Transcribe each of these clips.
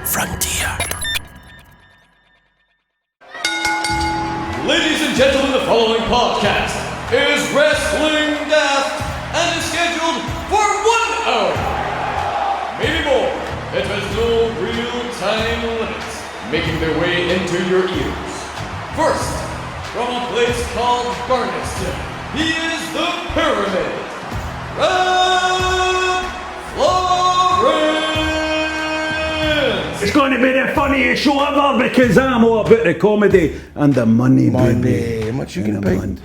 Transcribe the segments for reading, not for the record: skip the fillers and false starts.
frontier. Ladies and gentlemen, the following podcast is Wrestling Daft and is scheduled for 1 hour. Maybe more. It has no real time limits, making their way into your ears. First, from a place called Barneston, he is the Pyramid. Rab Florence! It's going to be the funniest show ever because I'm all about the comedy and the money, baby. How much you can pay? And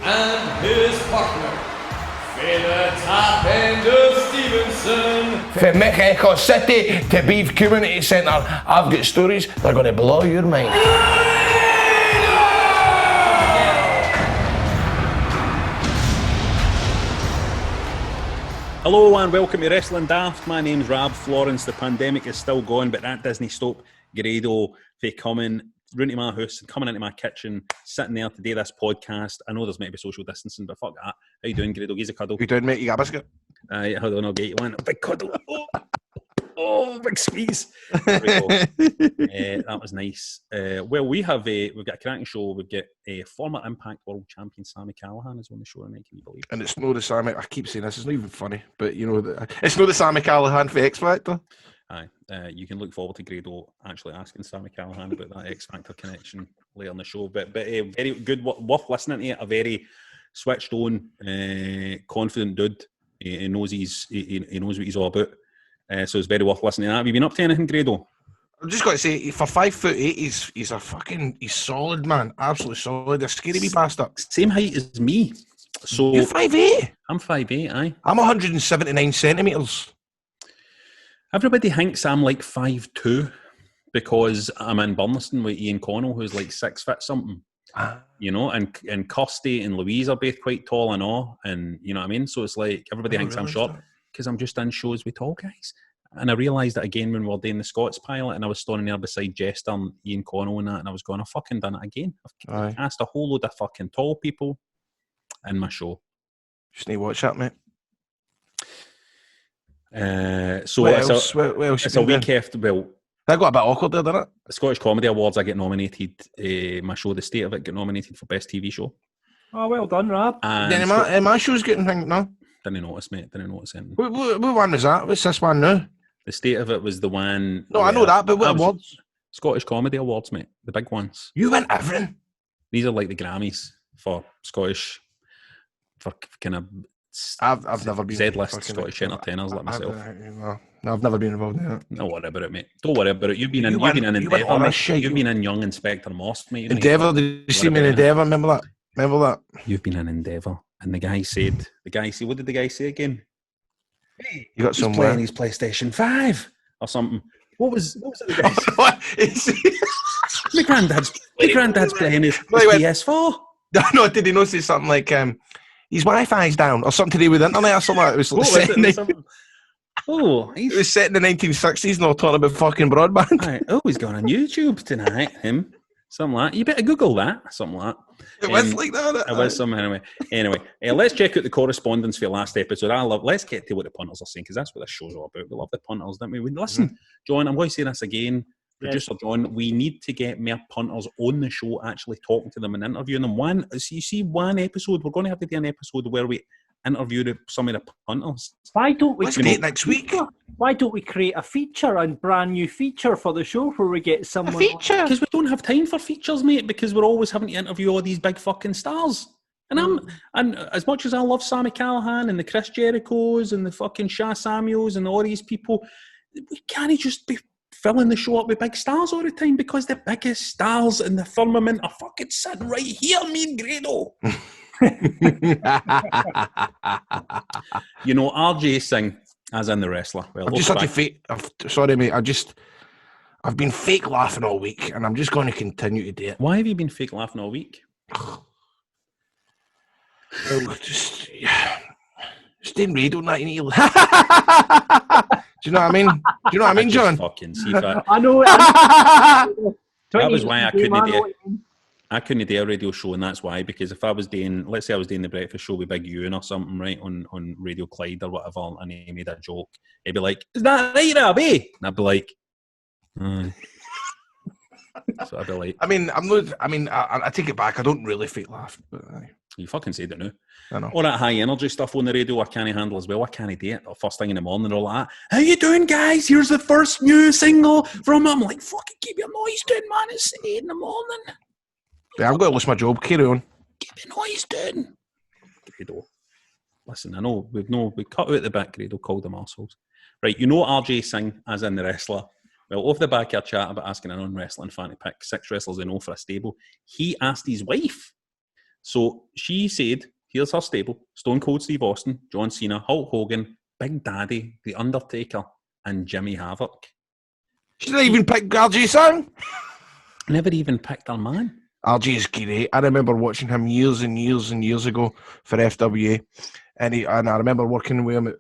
his partner, Fela Top End of Stevenson. From XXXII to Beef Community Centre, I've got stories that are going to blow your mind. Hello and welcome to Wrestling Daft. My name's Rab Florence. The pandemic is still going, but that doesn't stop Grado from coming round to my house and coming into my kitchen, sitting there to do this podcast. I know there's meant to be social distancing, but fuck that. How you doing, Grado? Give us a cuddle. You doing, mate? You got a biscuit? Hold on, I'll get you one. A big cuddle. Oh, big squeeze. There we go. That was nice. Well, we've got a cracking show. We've got a former Impact World Champion Sami Callihan is on the show tonight. Can you believe it? And it's not the Sami. I keep saying this. It's not even funny, but you know, it's not the Sami Callihan for X Factor. Aye, you can look forward to Grado actually asking Sami Callihan about that X Factor connection later on the show. But very good, worth listening to. A very switched on, confident dude. He knows he knows what he's all about. So it's very worth listening to that. Have you been up to anything, Grado? I've just got to say, for 5'8", he's solid, man. Absolutely solid. A scary wee bastard. Same height as me. So You're 5'8"? I'm 5'8", aye. I'm 179 centimetres. Everybody thinks I'm like 5'2", because I'm in Burniston with Ian Connell, who's like 6 foot something. You know, and Kirsty and Louise are both quite tall and all, and you know what I mean? So it's like everybody thinks I'm short because I'm just in shows with tall guys. And I realised that again when we were doing the Scots pilot and I was standing there beside Jester and Ian Connell and that, and I was going, I've fucking done it again. I've cast a whole load of fucking tall people in my show. Just need to watch that, mate. So what it's else? it's a week after, well, that got a bit awkward there, didn't it? the Scottish Comedy Awards, I get nominated, my show, The State of It, got nominated for Best TV Show. Oh, well done, Rab. And Then my show's getting thing now. didn't notice, mate, didn't notice anything. What one was that? What's this one now? The State of It was the one... No, I know that, but what awards? Scottish Comedy Awards, mate, the big ones. You win everything. These are like the Grammys for Scottish, for kind of... I've never been... Z-list Scottish entertainers like myself. No, I've never been involved in it. Don't worry about it, mate. Don't worry about it. You've been in Endeavour, mate. You've been in Young Inspector Moss, mate. Endeavour, did you see me in Endeavour? Remember that? You've been in Endeavour. And the guy said, what did the guy say again? Hey, you got he's playing his PlayStation 5 or something. What was it the guy say? My granddad's playing his PS4. No, did he not say something like, his Wi-Fi's down or something to do with the internet or something? It was set in it was set in the 1960s and all talking about fucking broadband. Right. Oh, he's going on YouTube tonight, him. Something like that. You better Google that. Something like that. It was like that. It was something anyway. Let's check out the correspondence for your last episode. Let's get to what the punters are saying, because that's what this show's all about. We love the punters, don't we? Listen, John, I'm going to say this again. Producer John, we need to get more punters on the show, actually talking to them and interviewing them. One episode, we're going to have to do an episode where we interview some of the punters. Why don't we Let's get it next week. Why don't we create a feature, a brand new feature for the show where we get someone... A feature? Because we don't have time for features, mate, because we're always having to interview all these big fucking stars. And as much as I love Sami Callihan and the Chris Jerichos and the fucking Sha Samuels and all these people, we can't just be filling the show up with big stars all the time, because the biggest stars in the firmament are fucking sitting right here, me and Grado. You know, RJ Singh, as in the wrestler. Well, I've just had to fake. Sorry, mate. I've been fake laughing all week, and I'm just going to continue to do it. Why have you been fake laughing all week? Well, just doing radio night and Do you know what I mean? John? Fucking see that. I know. That was why I couldn't do a radio show, and that's why, because if I was doing, let's say I was doing the breakfast show with Big Ewan or something, right, on Radio Clyde or whatever, and he made a joke, he'd be like, "Is that right, Robbie?" And I'd be like, So I'd be like, I mean, I take it back. I don't really fake laugh, but you fucking said it now. I know. All that high energy stuff on the radio I can't handle as well. I can't do it. First thing in the morning, all that. How you doing, guys? Here's the first new single from. I'm like, fucking keep your noise down, man. It's 8 in the morning. Yeah, I've got to lose my job. Carry on. Keep your noise down. Grado. Listen, I know we cut out the bit. Grado called them arseholes. Right, you know RJ Singh, as in the wrestler. Well, off the back of our chat about asking a non-wrestling fan to pick 6 wrestlers they know for a stable, he asked his wife. So she said, here's her stable: Stone Cold Steve Austin, John Cena, Hulk Hogan, Big Daddy, The Undertaker, and Jimmy Havoc. She didn't even pick RJ Singh. Never even picked her man. RJ is great. I remember watching him years and years and years ago for FWA. And I remember working with him at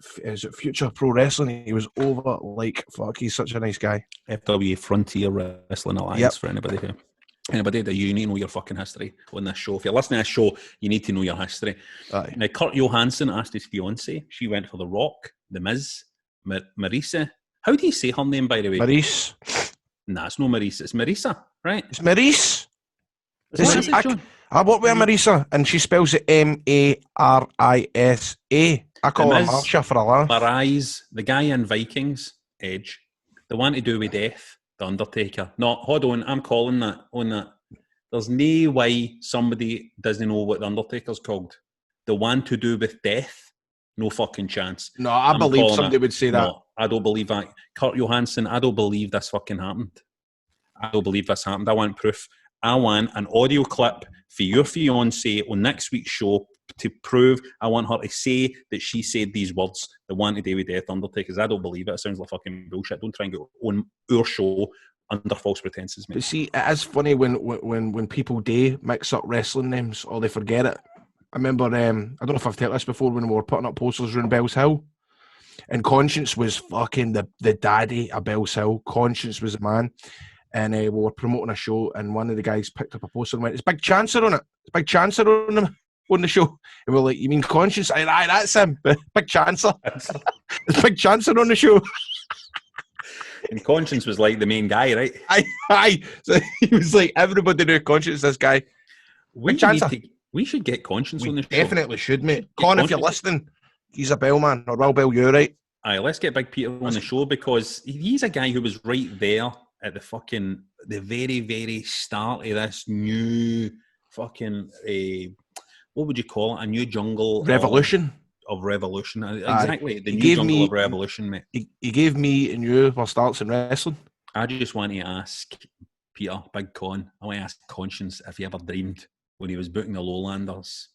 Future Pro Wrestling. He was over like fuck. He's such a nice guy. FWA Frontier Wrestling Alliance, for anybody that you need to know your fucking history on this show. If you're listening to this show, you need to know your history. Aye. Now, Kurt Johansson asked his fiancée. She went for The Rock, The Miz, Marisa. How do you say her name, by the way? Maurice. Nah, it's no Marisa. It's Marisa, right? It's Maurice. I work with Marisa, and she spells it Marisa. I call her Marsha for a laugh. Marais, the guy in Vikings, Edge, the one to do with death, The Undertaker. No, hold on, I'm calling that on that. There's no way somebody doesn't know what The Undertaker's called. The one to do with death, no fucking chance. No, I believe somebody would say that. No, I don't believe that. Kurt Johansson, I don't believe this fucking happened. I don't believe this happened. I want proof. I want an audio clip for your fiancée on next week's show to prove. I want her to say that she said these words, the one to do with death, Undertakers. I don't believe it. It sounds like fucking bullshit. Don't try and get on our show under false pretenses, mate. But see, it is funny when people do mix up wrestling names or they forget it. I remember, I don't know if I've told this before, when we were putting up posters around Bells Hill, and Conscience was fucking the daddy of Bells Hill. Conscience was the man. And we were promoting a show, and one of the guys picked up a poster and went, "It's Big Chancer on it. It's Big Chancer on the show." And we're like, "You mean Conscience?" Aye, that's him. Big Chancer. It's Big Chancer on the show. And Conscience was like the main guy, right? Aye. So he was like, everybody knew Conscience, this guy. We should get Conscience on the show. Definitely should, mate. Con, if you're listening, he's a bellman, or Will Bell, you're right. Aye, let's get Big Peter on the show, because he's a guy who was right there at the very, very start of this new fucking, what would you call it? A new jungle revolution of revolution. Exactly, the new jungle of revolution, mate. He gave me and you our starts in wrestling. I just want to ask Peter, Big Con, I want to ask Conscience if he ever dreamed when he was booking the Lowlanders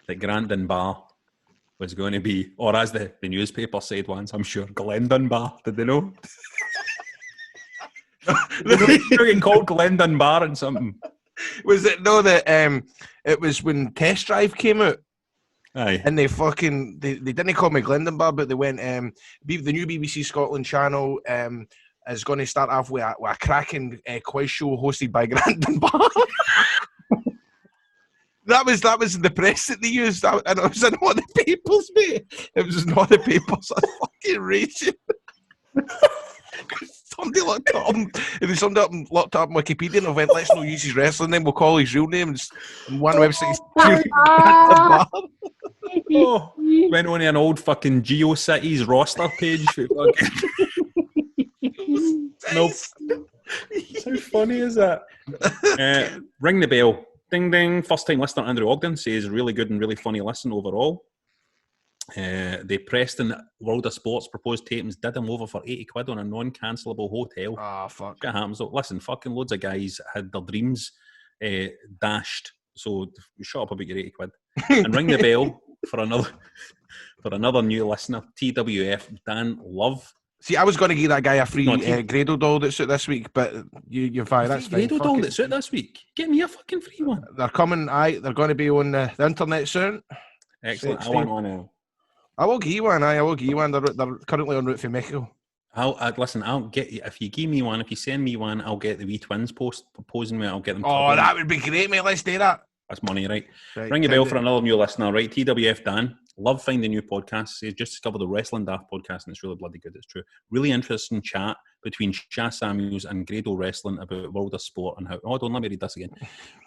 that Grandin Bar was going to be, or as the newspaper said once, I'm sure, Glendon Bar. Did they know? They were getting called Glendon Bar and something. Was it that it was when Test Drive came out? Aye. And they didn't call me Glendon Bar, but they went, the new BBC Scotland channel is going to start off with a cracking quiz show hosted by Grandin Bar. That was the press that they used, and it was in all the papers, mate. It was in all the papers. I was fucking raging. Somebody looked up on Wikipedia and went, "Let's not use his wrestling name. We'll call his real name." And one website went on an old fucking GeoCities roster page. Nope. How funny is that? Ring the bell. Ding ding. First time listener Andrew Ogden says really good and really funny listen overall. The Preston World of Sports proposed tapings did him over for 80 quid on a non-cancelable hotel. Ah, fuck. Shit happens though. Listen, fucking loads of guys had their dreams dashed. So shut up about your 80 quid. And ring the bell for another new listener, TWF Dan Love. See, I was going to give that guy a free Grado doll that's out this week, but you're fine. That's fine. Grado doll that's out this week? Get me a fucking free one. They're coming. They're going to be on the internet soon. Excellent. I want one now. I will give you one. I will give you one. They're currently en route for Mexico. Listen. I'll get you if you give me one. If you send me one, I'll get the wee twins proposing me. I'll get them. Oh, that would be great, mate. Let's do that. That's money, right? Ring a bell for another new listener, right? TWF Dan. Love finding new podcasts. He's just discovered the Wrestling Daft podcast and it's really bloody good. It's true. Really interesting chat between Sha Samuels and Grado Wrestling about World of Sport and how... Hold on, let me read this again.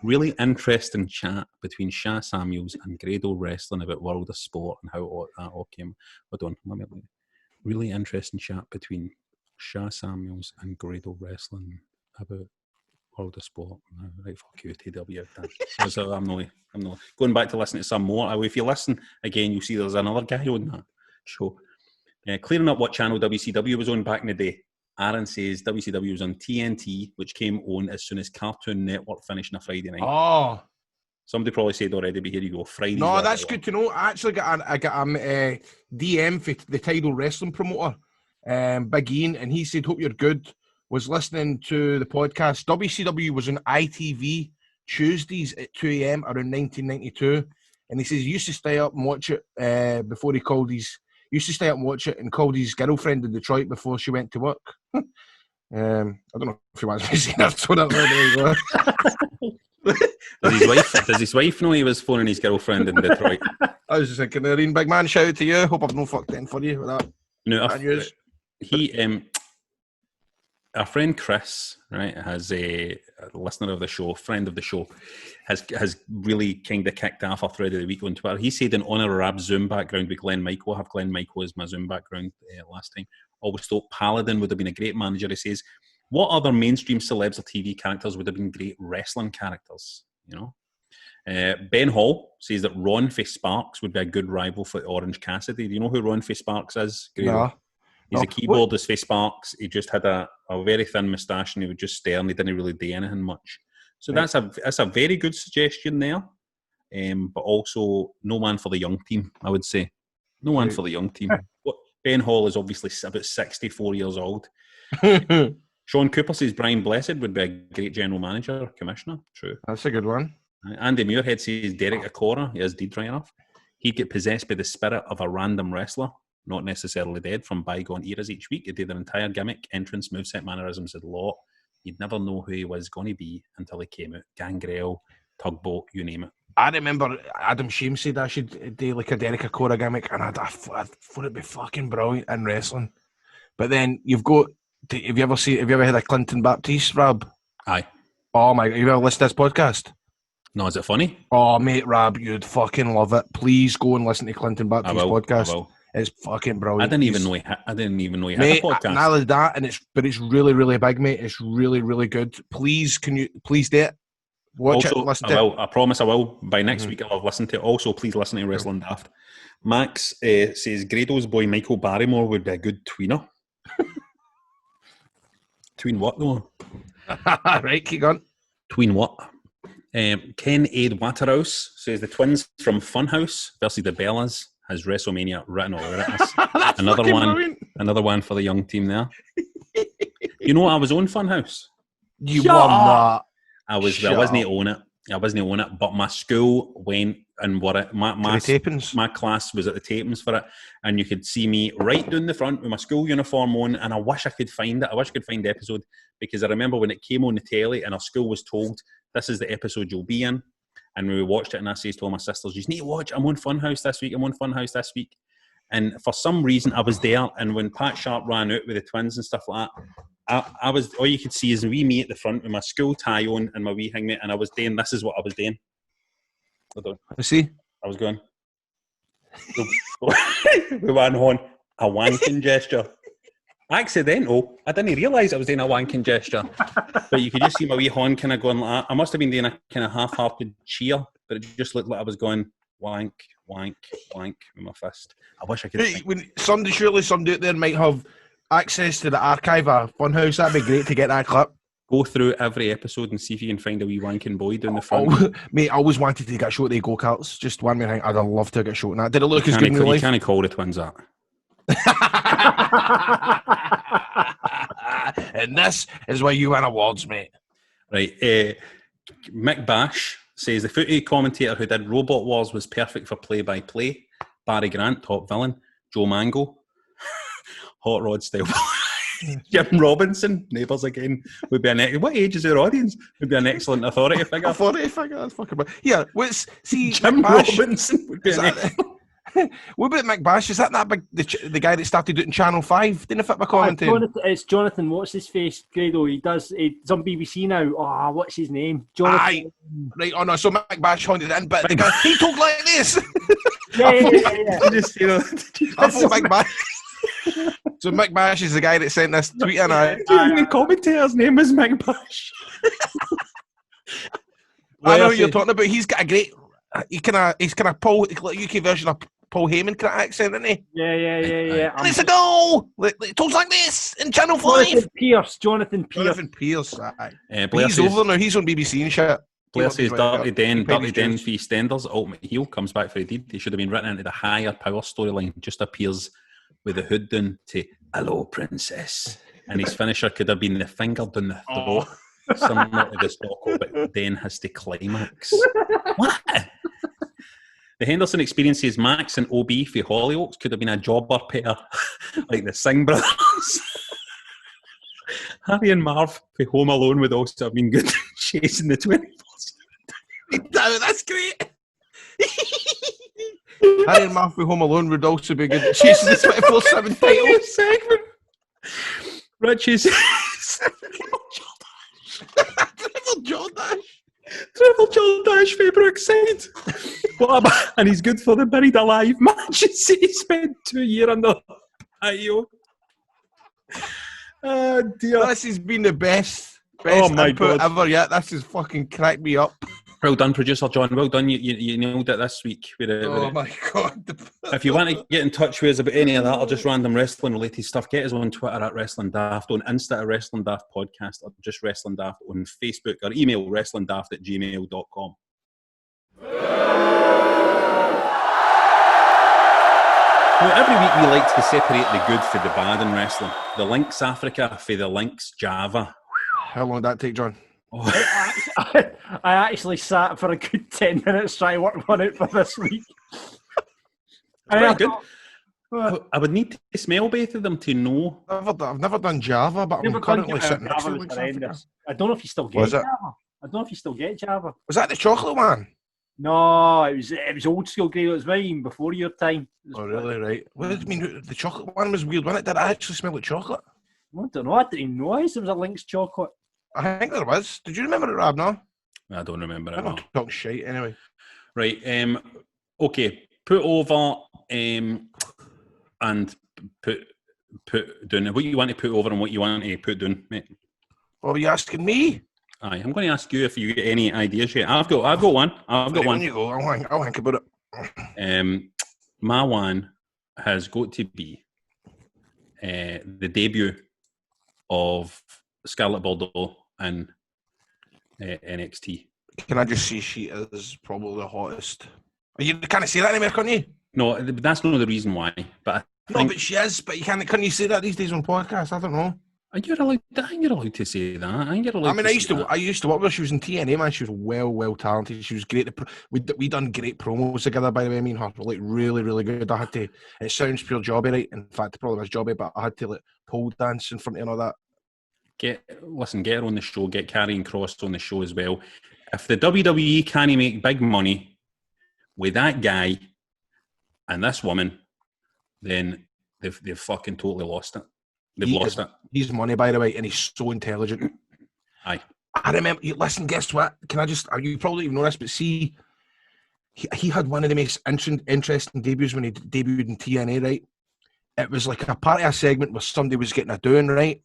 Really interesting chat between Sha Samuels and Grado Wrestling about World of Sport and how that all came... Hold on, let me... Really interesting chat between Sha Samuels and Grado Wrestling about World of Sport. Right, fuck you, TW. So I'm not going back to listen to some more. If you listen again, you'll see there's another guy on that show. Clearing up what channel WCW was on back in the day. Aaron says WCW was on TNT, which came on as soon as Cartoon Network finished on a Friday night. Oh. Somebody probably said already, but here you go. Friday. No, that's good to know. I actually got a DM for the Tidal Wrestling promoter, Big Ian, and he said, "Hope you're good." Was listening to the podcast. WCW was on ITV Tuesdays at 2 a.m. around 1992, and he says he used to stay up and watch it before he called his. Used to stay up and watch it and called his girlfriend in Detroit before she went to work. I don't know if he wants me to say that. So Does his wife know he was phoning his girlfriend in Detroit? I was just thinking, big man, shout out to you. Hope I've no fucked in for you with that. No, our friend Chris, right, has a listener of the show, friend of the show, has really kind of kicked off a thread of the week on Twitter. He said in honour of Rab's Zoom background with Glenn Michael, I have Glenn Michael as my Zoom background last time. Always thought Paladin would have been a great manager. He says, what other mainstream celebs or TV characters would have been great wrestling characters? You know, Ben Hall says that Ron for Sparks would be a good rival for Orange Cassidy. Do you know who Ron for Sparks is? No. He's a keyboardist for Sparks. He just had a very thin moustache and he would just stare and he didn't really do anything much. So that's a very good suggestion there. But also no man for the young team, I would say. No man for the young team. Ben Hall is obviously about 64 years old. Sean Cooper says Brian Blessed would be a great general manager or commissioner. True. That's a good one. Andy Muirhead says Derek Acora, he is dead right enough. He'd get possessed by the spirit of a random wrestler, not necessarily dead, from bygone eras each week. He'd do their entire gimmick, entrance, moveset, mannerisms, and lot. You'd never know who he was going to be until he came out. Gangrel, Tugboat, you name it. I remember Adam Shame said I should do like a Derek Acora gimmick, and I thought it'd be fucking brilliant in wrestling. But then have you ever had a Clinton Baptiste, Rab? Aye. Oh my God, you ever listened to this podcast? No, is it funny? Oh mate, Rab, you'd fucking love it. Please go and listen to Clinton Baptiste's podcast. I will. It's fucking brilliant. I didn't even know he had a podcast. Not only that, but it's really, really big, mate. It's really, really good. Please do it? Watch it, listen to it. I promise I will. By next week I'll have listened to it. Also, please listen to Wrestling Daft. Max says Grado's boy Michael Barrymore would be a good tweener. Tween what though? Right, keep going. Tween what? Ken Aid Waterhouse says the twins from Funhouse versus the Bellas has WrestleMania written all over it. Another one for the young team there. You know, I was on Funhouse. You won that. I wasn't on it, but my school went and my class was at the tapings for it, and you could see me right down the front with my school uniform on, and I wish I could find it. I wish I could find the episode, because I remember when it came on the telly and our school was told, this is the episode you'll be in. And we watched it, and I says to all my sisters, you need to watch, I'm on Funhouse this week. And for some reason, I was there, and when Pat Sharp ran out with the twins and stuff like that, I was, all you could see is me at the front with my school tie on and my wee hangmate, and I was doing, this is what I was doing. I see. I was going. We went on a wanking gesture. Accidental. I didn't realise I was doing a wanking gesture. But you could just see my wee horn kind of going like that. I must have been doing a kind of half-hearted cheer, but it just looked like I was going wank, wank, wank with my fist. I wish I could. Hey, surely somebody out there might have access to the archive of Funhouse. That'd be great to get that clip. Go through every episode and see if you can find a wee wanking boy down the front. Mate, I always wanted to get shot at the go-karts. Just one more thing, I'd love to get shot in that. Did it look as good in real life? You can't call the twins that. And this is why you win awards, mate. Right. Mick Bash says the footy commentator who did Robot Wars was perfect for play-by-play. Barry Grant, top villain. Joe Mango, Hot Rod style. Jim Robinson, Neighbours again, would be an what age is your audience? Would be an excellent authority figure. Authority figure, that's fucking bad. Yeah, Jim Robinson would be an excellent. What about Mick Bash? Is that big, the guy that started doing Channel 5? Didn't fit my commentating. It's Jonathan, what's his face, Grado? He's on BBC now. Oh, what's his name? Jonathan. Aye. Right, oh no, so Mick Bash haunted it in, but the guy, he talked like this. Yeah. Just, you know, I thought Mick Bash. So Mick Bash is the guy that sent this tweet in. the commentator's name is Mick Bash. I know what you're talking about. He's got a great, he's kind of Paul, like UK version of Paul Heyman kind of accent, isn't he? Yeah. And it's a goal. It talks like this in Channel 5. Jonathan Pierce. Aye. Blair He's over now. He's on BBC and shit. Blair says Dirty Den for Jones. EastEnders. Ultimate heel comes back for a deed. He should have been written into the higher power storyline. Just appears with the hood down to "Hello, Princess," and his finisher could have been the finger down the throat, similar to the Stocko, but then has to climax. What? The Henderson experiences Max and OB for Hollyoaks could have been a jobber pair, like the Singh brothers. Harry and Marv for Home Alone would also have been good chasing the 24/7. That's great. Harry and Marv for Home Alone would also be good chasing the 24/7 title segment. Richie says Triple Jordash for Brookside. What about, and he's good for the buried alive Manchester City spent 2 years under IO. Oh dear. This has been the best my input God. ever yet. This has fucking cracked me up. Well done, producer John. Well done. You nailed it this week. My God. If you want to get in touch with us about any of that or just random wrestling related stuff, get us on Twitter at Wrestling Daft, on Insta at Wrestling Daft Podcast, or just Wrestling Daft on Facebook, or email wrestlingdaft@gmail.com. Now, every week we like to separate the good for the bad in wrestling. The Lynx Africa for the Lynx Java. How long did that take, John? I actually sat for a good 10 minutes trying to work one out for this week. Pretty good. I would need to smell both of them to know. I've never done Java, but I'm currently sitting next to Lynx Africa. I don't know if you still get Java. I don't know if you still get Java. Was that the chocolate one? No, it was old school, Grey. It was way even before your time. Oh, really? Right. What did you mean? The chocolate one was weird, wasn't it? Did it actually smell like chocolate? I don't know. I didn't even realize there was a Lynx chocolate. I think there was. Did you remember it, Rab? No? I don't remember it. I'm not talking shit anyway. Right. Okay. Put over and put down what you want to put over and what you want to put down, mate. What were you asking me? Aye, I'm going to ask you if you get any ideas yet. I've got one. I've got one. You go. I'll think about it. My one has got to be the debut of Scarlett Bordeaux in NXT. Can I just say she is probably the hottest? You can't say that anymore, can you? No, that's not the reason why. But but she is. But you can't. Can you say that these days on podcasts? I don't know. You're allowed to say that. I used to work with her. She was in TNA, man. She was well talented. She was great. We done great promos together, by the way. I mean, her like really, really good. I had to. It sounds pure jobby, right? In fact, it probably was jobby, but I had to like pole dance in front of her and all that. Get her on the show. Get Karrion Kross on the show as well. If the WWE can't make big money with that guy and this woman, then they've fucking totally lost it. They've lost it. He's money, by the way, and he's so intelligent. Aye. I remember. Listen, guess what? Can I just? You probably even know this, but see, he had one of the most interesting debuts when he debuted in TNA. Right? It was like a part of a segment where somebody was getting a doing, right?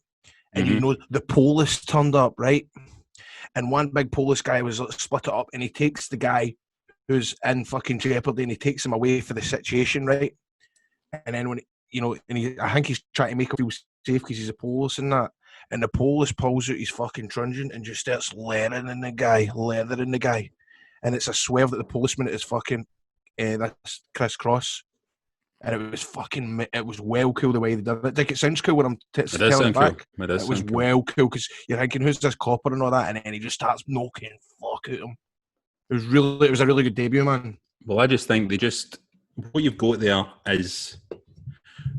And you know the Polish turned up, right? And one big Polish guy was split it up, and he takes the guy who's in fucking jeopardy, and he takes him away for the situation, right? And then when I think he's trying to make him feel safe because he's a Polish and that. And the Polish pulls out his fucking truncheon and just starts leathering the guy. And it's a swerve that the Polishman is fucking that's Chris Cross. And it was well cool the way they did it. Like, it sounds cool when I'm telling it back. Cool. It was well cool because you're thinking, who's this copper and all that? And then he just starts knocking fuck out him. It was a really good debut, man. Well, I just think what you've got there is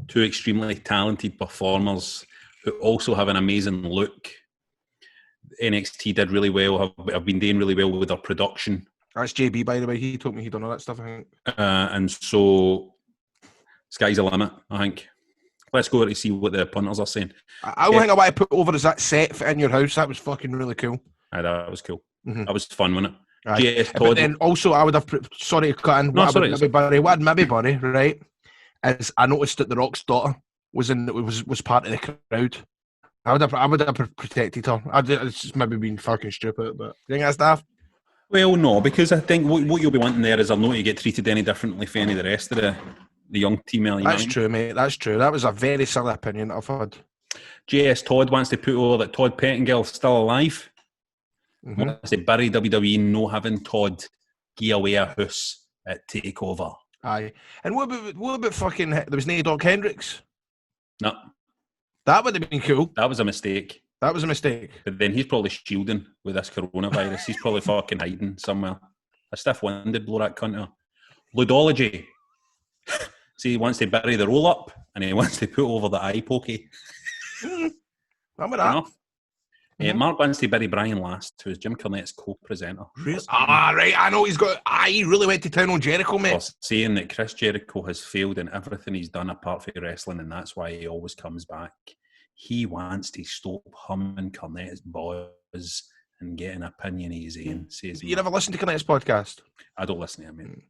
two extremely talented performers who also have an amazing look. NXT did really well. Have been doing really well with their production. That's JB, by the way. He told me he done all that stuff, I think. And so Sky's the limit, I think. Let's go to see what the punters are saying. I don't think I want to put over is that set for In Your House. That was fucking really cool. Aye, that was cool. Mhm. That was fun, wasn't it? Aye. JS But Todd. then also, I would have. Sorry to cut in. No, What sorry, I'd maybe Buddy, right? Is I noticed that The Rock's daughter was part of the crowd. I would have protected her. It's just maybe being fucking stupid, but you think that's daft? Well, no, because I think what you'll be wanting there is they're not to get treated any differently from any of the rest of the young team. That's true, mate. That's true. That was a very silly opinion I've had. JS Todd wants to put over that Todd Pettingill's still alive. Mm-hmm. Wants to bury WWE no having Todd give away a house at TakeOver. Aye. And what about fucking? There was no Doc Hendricks. No, That would have been cool. that was a mistake. That was a mistake. But then he's probably shielding with this coronavirus. He's probably fucking hiding somewhere. A stiff-winded blow that cunt out. Ludology. See, he wants to bury the roll-up and he wants to put over the eye pokey. Remember that? Mark wants to bury Brian Last, who is Jim Cornette's co-presenter. Really? Right. I know he's got. He really went to town on Jericho, For mate. saying that Chris Jericho has failed in everything he's done apart from wrestling, and that's why he always comes back. He wants to stop him and Cornette's boys and get an opinion of his own. Says You never listened to Cornette's podcast? I don't listen to him, mate.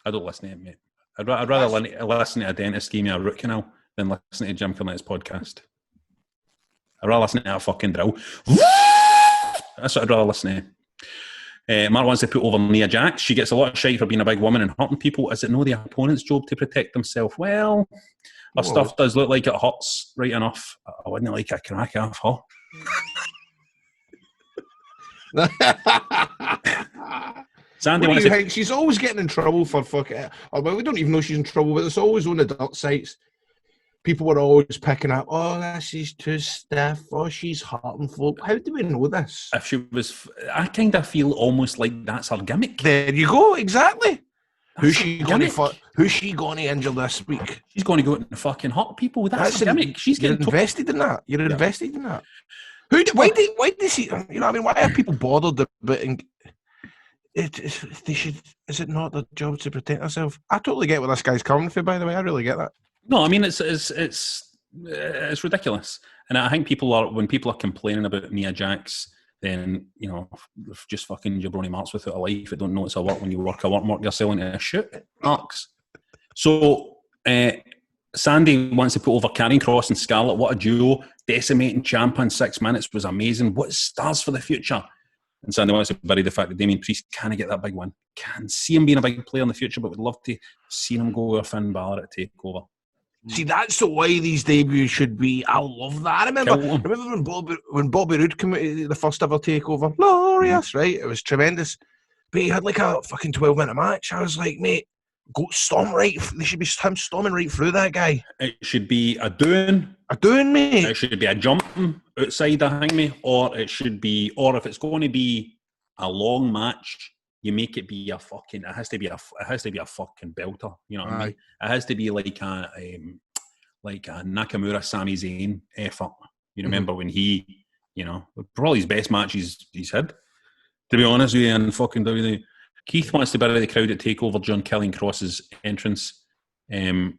I don't listen to him, mate. I'd rather listen to a dentist give me a root canal than listen to Jim Cornette's podcast. I'd rather listen to a fucking drill. That's what I'd rather listen to. Mark wants to put over Nia Jax. She gets a lot of shite for being a big woman and hurting people. Is it no the opponent's job to protect themselves? Well, her stuff does look like it hurts right enough. I wouldn't like a crack off her. Sandy What wants do you to... think? She's always getting in trouble for fucking. Well, we don't even know she's in trouble, but it's always on the dirt sites. People were always picking up, oh, she's too stiff, oh, she's hurting folk. How do we know this? If she was... I kind of feel almost like that's her gimmick. There you go, exactly. Who's her she gimmick. going to injure this week? She's going to go out and fucking hurt people. That's her gimmick. She's You're getting... invested in that. You're invested in that. Why does he? You know what I mean? Why are people bothered about Is it not their job to protect themselves? I totally get where this guy's coming from, by the way. I really get that. No, I mean it's ridiculous, and I think when people are complaining about Nia Jax, then just fucking jabroni marks without a life that don't know it's a work when you work you're selling a shit marks. So Sandy wants to put over Karrion Kross and Scarlett. What a duo! Decimating champ in 6 minutes was amazing. What stars for the future? And Sandy wants to bury the fact that Damien Priest can't get that big win. Can see him being a big player in the future, but would love to see him go with Finn Balor at TakeOver. See, that's the way these debuts should be. I love that. I remember when Bobby Roode came out to the first ever TakeOver. Glorious, right? It was tremendous. But he had like a fucking 12-minute match. I was like, mate, go storm right. They should be him storming right through that guy. It should be a doing. A doing, mate. It should be a jumping outside a hang me, or if it's going to be a long match, you make it be a fucking. It has to be a fucking belter. You know what I mean? It has to be like a Nakamura Sami Zayn effort. You remember when he, probably his best match he's had. To be honest with you, in fucking WWE. Keith wants to bury the crowd at TakeOver during Karrion Kross's entrance. Naff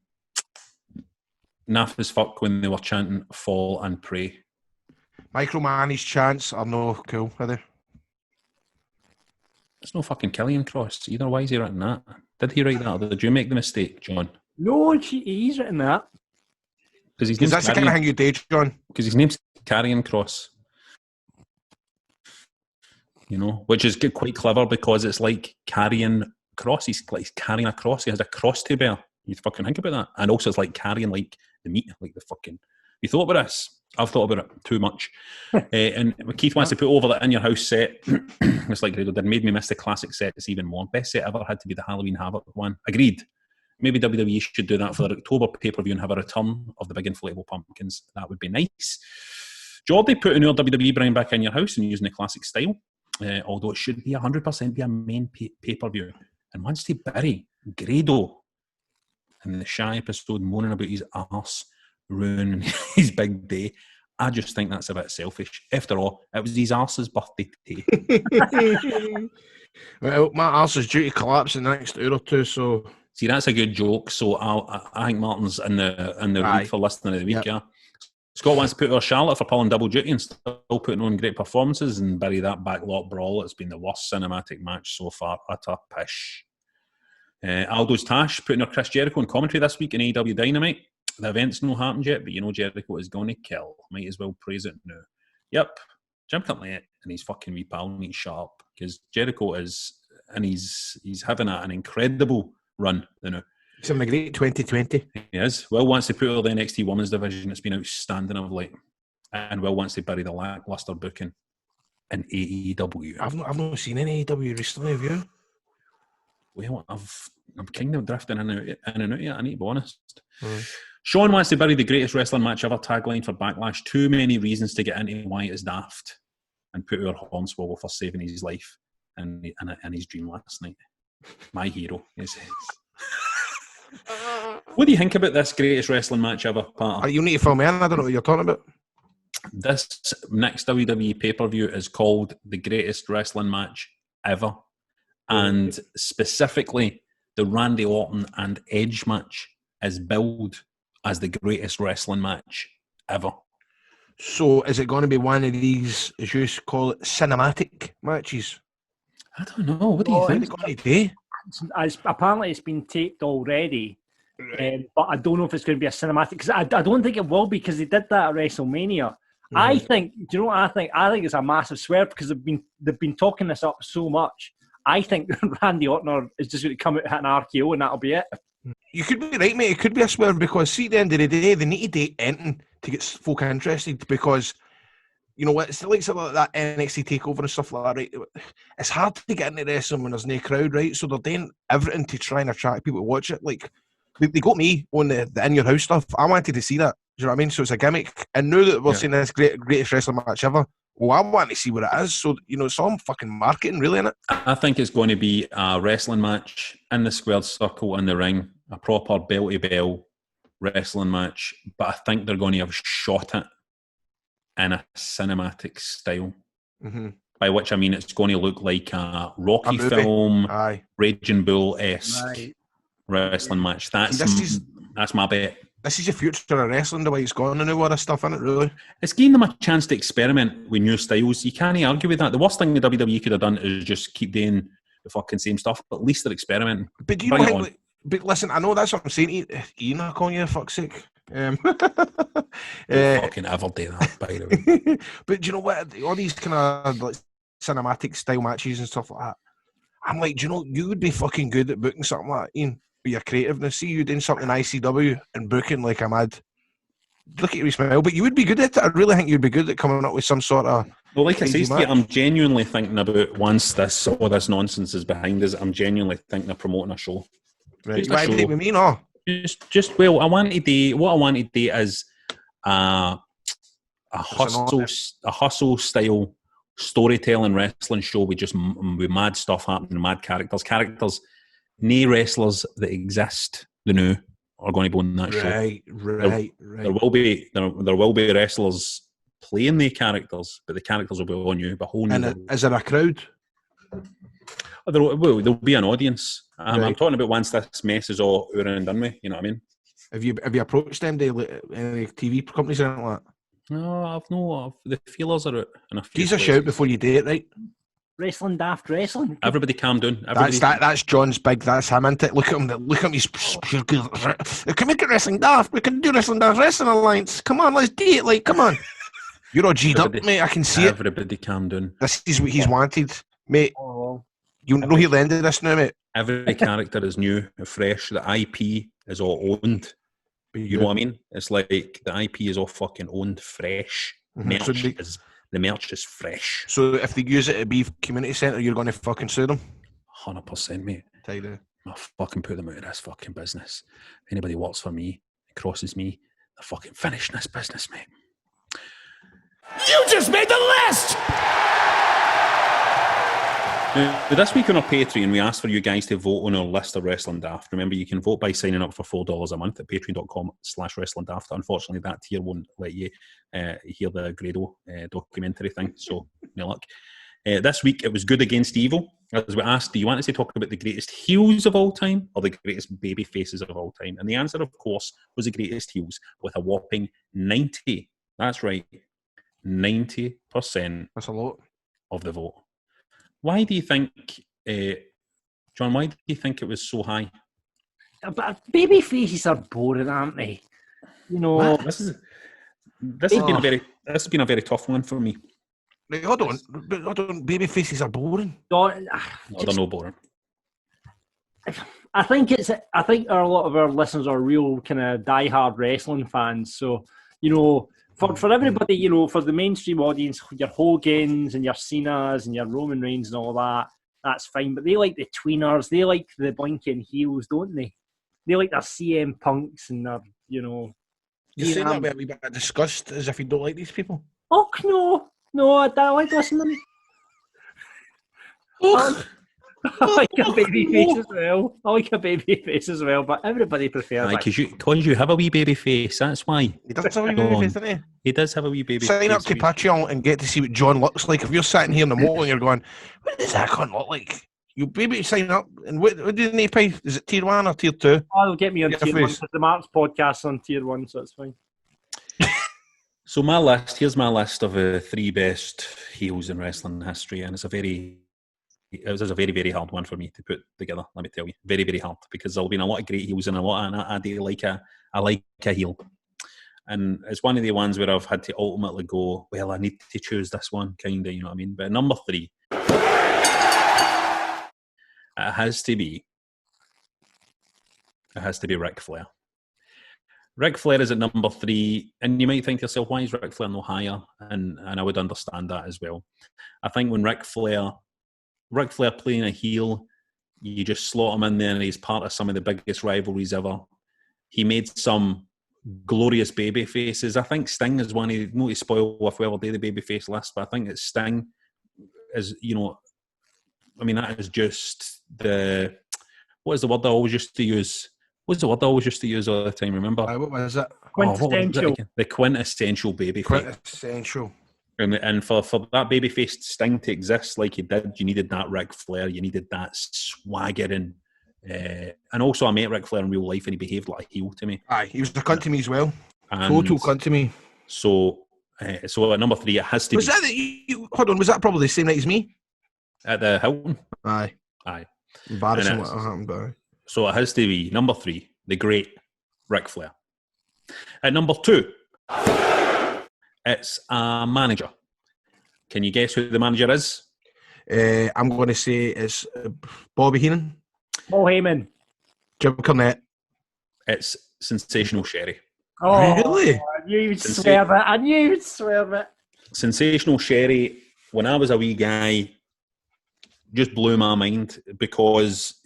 as fuck when they were chanting "Fall and Pray." Micromanage chants are no cool, are they? It's no fucking Karrion Kross either. Why is he writing that? Did he write that, or did you make the mistake, John? No, he's written that. Because that's the kind of thing you do, John. Because his name's Karrion Kross. Which is quite clever because it's like carrying cross. He's carrying a cross. He has a cross to bear. You fucking think about that. And also it's like carrying like the meat, like the fucking... You thought about this? I've thought about it too much. And Keith wants to put over the In Your House set. It's like Grado did. Made me miss the classic sets even more. Best set ever had to be the Halloween Havoc one. Agreed. Maybe WWE should do that for the October pay-per-view and have a return of the big inflatable pumpkins. That would be nice. Geordie putting your WWE brand back In Your House and using the classic style. Although it should be 100% be a main pay-per-view. And wants to bury Grado in the Shy episode moaning about his arse ruining his big day. I just think that's a bit selfish. After all, it was his arse's birthday today. Well, my arse is due to collapse in the next hour or two, so See, that's a good joke. So I think Martin's in the lead for listening of the week. Yeah. Scott wants to put over Charlotte for pulling double duty and still putting on great performances and bury that backlot brawl. It's been the worst cinematic match so far. Utter pish. Aldo's Tash putting her Chris Jericho in commentary this week in AEW Dynamite. The event's no happened yet, but you know Jericho is going to kill. Might as well praise it now. Yep. Jim Cornette and his fucking wee pal need to shut up because Jericho is, and he's having an incredible run, you know. He's having a great 2020. He is. Will wants to put over the NXT Women's Division. It's been outstanding of late. And Will wants to bury the lackluster booking in AEW. I've not seen any AEW recently, have you? Well, I'm kind of drifting in and out yet, I need to be honest. Sean wants to bury the greatest wrestling match ever tagline for Backlash. Too many reasons to get into why it's daft. And put our Hornswoggle for saving his life and his dream last night. My hero, he says. What do you think about this greatest wrestling match ever, Pat? You need to fill me in. I don't know what you're talking about. This next WWE pay-per-view is called the greatest wrestling match ever. And specifically, the Randy Orton and Edge match is billed as the greatest wrestling match ever. So is it going to be one of these, as you call it, cinematic matches? I don't know. What do you think? Going to be? Apparently it's been taped already, but I don't know if it's going to be a cinematic, because I don't think it will be, because they did that at WrestleMania. Mm-hmm. I think, do you know what I think? I think it's a massive swerve because they've been talking this up so much. I think Randy Orton is just going to come out and hit an RKO and that'll be it. You could be right, mate. It could be a swerve because, see, at the end of the day, they need to date anything to get folk interested because, you know what, it's like something like that NXT takeover and stuff like that, right? It's hard to get into wrestling when there's no crowd, right? So they're doing everything to try and attract people to watch it. Like, they got me on the In Your House stuff. I wanted to see that. Do you know what I mean? So it's a gimmick. And now that we're seeing this greatest wrestling match ever, well, I want to see what it is. So, you know, it's all fucking marketing, really, isn't it? I think it's going to be a wrestling match in the squared circle in the ring, a proper bell-to-bell wrestling match. But I think they're going to have shot it in a cinematic style. Mm-hmm. By which I mean it's going to look like a Rocky film, Raging Bull-esque wrestling match. That's my bet. This is the future of wrestling, the way it's going and all this stuff, isn't it, really? It's giving them a chance to experiment with new styles. You can't argue with that. The worst thing the WWE could have done is just keep doing the fucking same stuff, but at least they're experimenting. But do you know, like, but listen, I know that's what I'm saying. Ian, I'm calling you, for fuck's sake. Fucking ever do that, by the way. But do you know what? All these kind of like cinematic style matches and stuff like that, I'm like, do you know, you would be fucking good at booking something like that, Ian. With your creativeness, see you doing something in ICW and booking like a mad. Look at you smile, but you would be good at it. I really think you'd be good at coming up with some sort of. Well, like I say, I'm genuinely thinking about once all this nonsense is behind us. I'm genuinely thinking of promoting a show. Right, you want to date with me, no? Well, I want to do. What I want to do is a hustle style storytelling wrestling show with just with mad stuff happening, mad characters. No wrestlers that exist, the new, are going to be on that show. Right. There will be wrestlers playing the characters, but the characters will be on you. Is there a crowd? There'll be an audience. I'm talking about once this mess is all over and done with. You know what I mean? Have you approached them, any TV companies or anything like that? No, the feelers are out. Give us a shout before you do it, right? Wrestling Daft Wrestling. Everybody calm down. That's John's big. That's him, isn't it? Look at him. He's. Can we get Wrestling Daft? We can do Wrestling Daft Wrestling Alliance. Come on, let's do it. Like, come on. You're all G'd up, mate. I can see everybody calm down. This is what he's wanted, mate. You know he'll end of this now, mate. Every character is new, fresh. The IP is all owned. You know what I mean? It's like the IP is all fucking owned, fresh. Mm-hmm. The merch is fresh. So if they use it at Beef Community Centre, you're going to fucking sue them? 100%, mate. I'll fucking put them out of this fucking business. If anybody works for me, crosses me, they're fucking finishing this business, mate. You just made the list! Now, this week on our Patreon, we asked for you guys to vote on our list of Wrestling Daft. Remember, you can vote by signing up for $4 a month at patreon.com/Wrestling Daft. Unfortunately, that tier won't let you hear the Grado documentary thing, so no luck. This week, it was Good Against Evil As we asked, do you want us to talk about the greatest heels of all time or the greatest baby faces of all time? And the answer, of course, was the greatest heels with a whopping 90. That's right, 90% That's a lot. of the vote. Why do you think, John, why do you think it was so high? But baby faces are boring, aren't they? You know, What? This has been a very tough one for me. Like, hold on. Baby faces are boring. No, they're no boring. I think a lot of our listeners are real kind of diehard wrestling fans. So, you know, for everybody, you know, for the mainstream audience, your Hogans and your Cenas and your Roman Reigns and all that, that's fine. But they like the tweeners, they like the blinking heels, don't they? They like their CM Punks and their, you know. You're saying that with a wee bit of disgust, as if you don't like these people. Oh no, I don't like listening. I like a baby face as well. I like a baby face as well, but everybody prefers that. Because you have a wee baby face, that's why. He does have a wee baby face, doesn't he? He does have a wee baby face. Sign up to Patreon and get to see what John looks like. If you're sitting here in the motor and you're going, what does that cunt look like? You baby sign up, and what do they pay? Is it tier 1 or tier 2? Oh, they'll get me on tier 1 because the Mark's podcast on tier 1, so it's fine. So here's my list of 3 best heels in wrestling history, and it was a very, very hard one for me to put together, let me tell you. Very, very hard, because there'll be a lot of great heels and I do like a heel. And it's one of the ones where I've had to ultimately go, well, I need to choose this one, kind of, you know what I mean? But number 3, it has to be Ric Flair. Ric Flair is at number 3, and you might think to yourself, why is Ric Flair no higher? And I would understand that as well. I think when Ric Flair playing a heel, you just slot him in there and he's part of some of the biggest rivalries ever. He made some glorious baby faces. I think Sting is one of, not to spoil if we ever do the baby face list, but I think it's Sting is, you know, I mean, that is just what is the word I always used to use? What's the word I always used to use all the time, remember? What was it? Quintessential. The quintessential baby face. Quintessential. And for that babyface Sting to exist like he did, you needed that Ric Flair, you needed that swaggering. And also I met Ric Flair in real life and he behaved like a heel to me. Aye, he was a cunt to me as well. And total cunt to me. So at number 3, it has to was be... Hold on, was that probably the same night as me? At the Hilton? Aye. Embarrassing what happened, but aye. So it has to be number 3, the great Ric Flair. At number 2, it's a manager. Can you guess who the manager is? I'm going to say it's Bobby Heenan. Paul Heyman. Jim Cornette. It's Sensational Sherry. Oh, really? I knew you'd swear it. Sensational Sherry, when I was a wee guy, just blew my mind because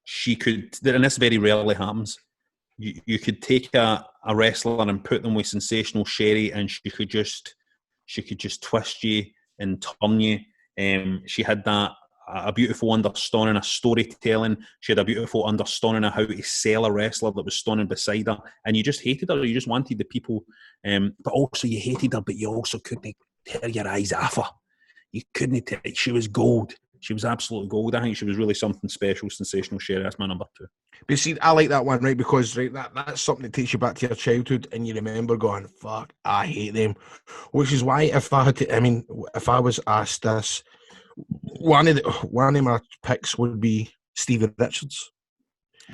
she could, and this very rarely happens, you could take a wrestler and put them with Sensational Sherry and she could just twist you and turn you. She had a beautiful understanding of storytelling. She had a beautiful understanding of how to sell a wrestler that was standing beside her. And you just hated her. You just wanted the people. But also you hated her, but you also couldn't tear your eyes off her. You couldn't tell. She was gold. She was absolute gold. I think she was really something special. Sensational Sherry. That's my number 2. But see, I like that one, right? Because that's something that takes you back to your childhood, and you remember going, "Fuck, I hate them." Which is why, if I was asked this, one of my picks would be Steven Richards.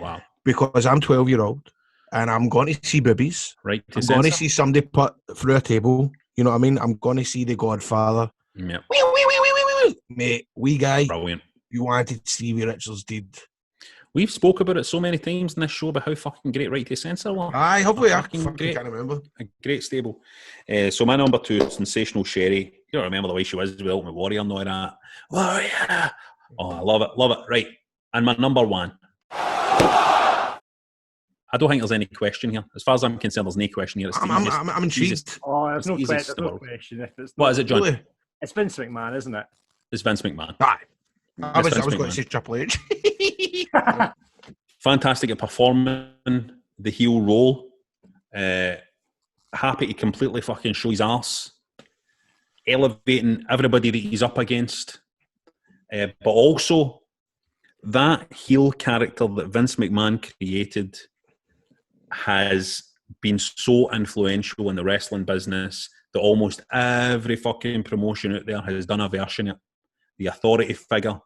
Wow! Because I'm 12-year-old, and I'm going to see boobies. Right. I'm going to see somebody put through a table. You know what I mean? I'm going to see The Godfather. Yeah. Mate, wee guy. Brilliant. You wanted Stevie Richards did. We've spoke about it so many times in this show about how fucking great Right to Censor were. Aye, hopefully I fucking can't remember. A great stable. So my number 2 is Sensational Sherry. You don't remember the way she was with Ultimate Warrior and all that. Warrior! Oh, I love it. Right. And my number 1. I don't think there's any question here. As far as I'm concerned, there's no question here. It's I'm intrigued. Oh, there's no question. If it's what is it, John? Really? It's Vince McMahon, isn't it? It's Vince McMahon. Aye. I was Vince going McMahon. to say Triple H. Fantastic at performing the heel role. Happy to completely fucking show his arse. Elevating everybody that he's up against. But also, that heel character that Vince McMahon created has been so influential in the wrestling business that almost every fucking promotion out there has done a version of it. The authority figure,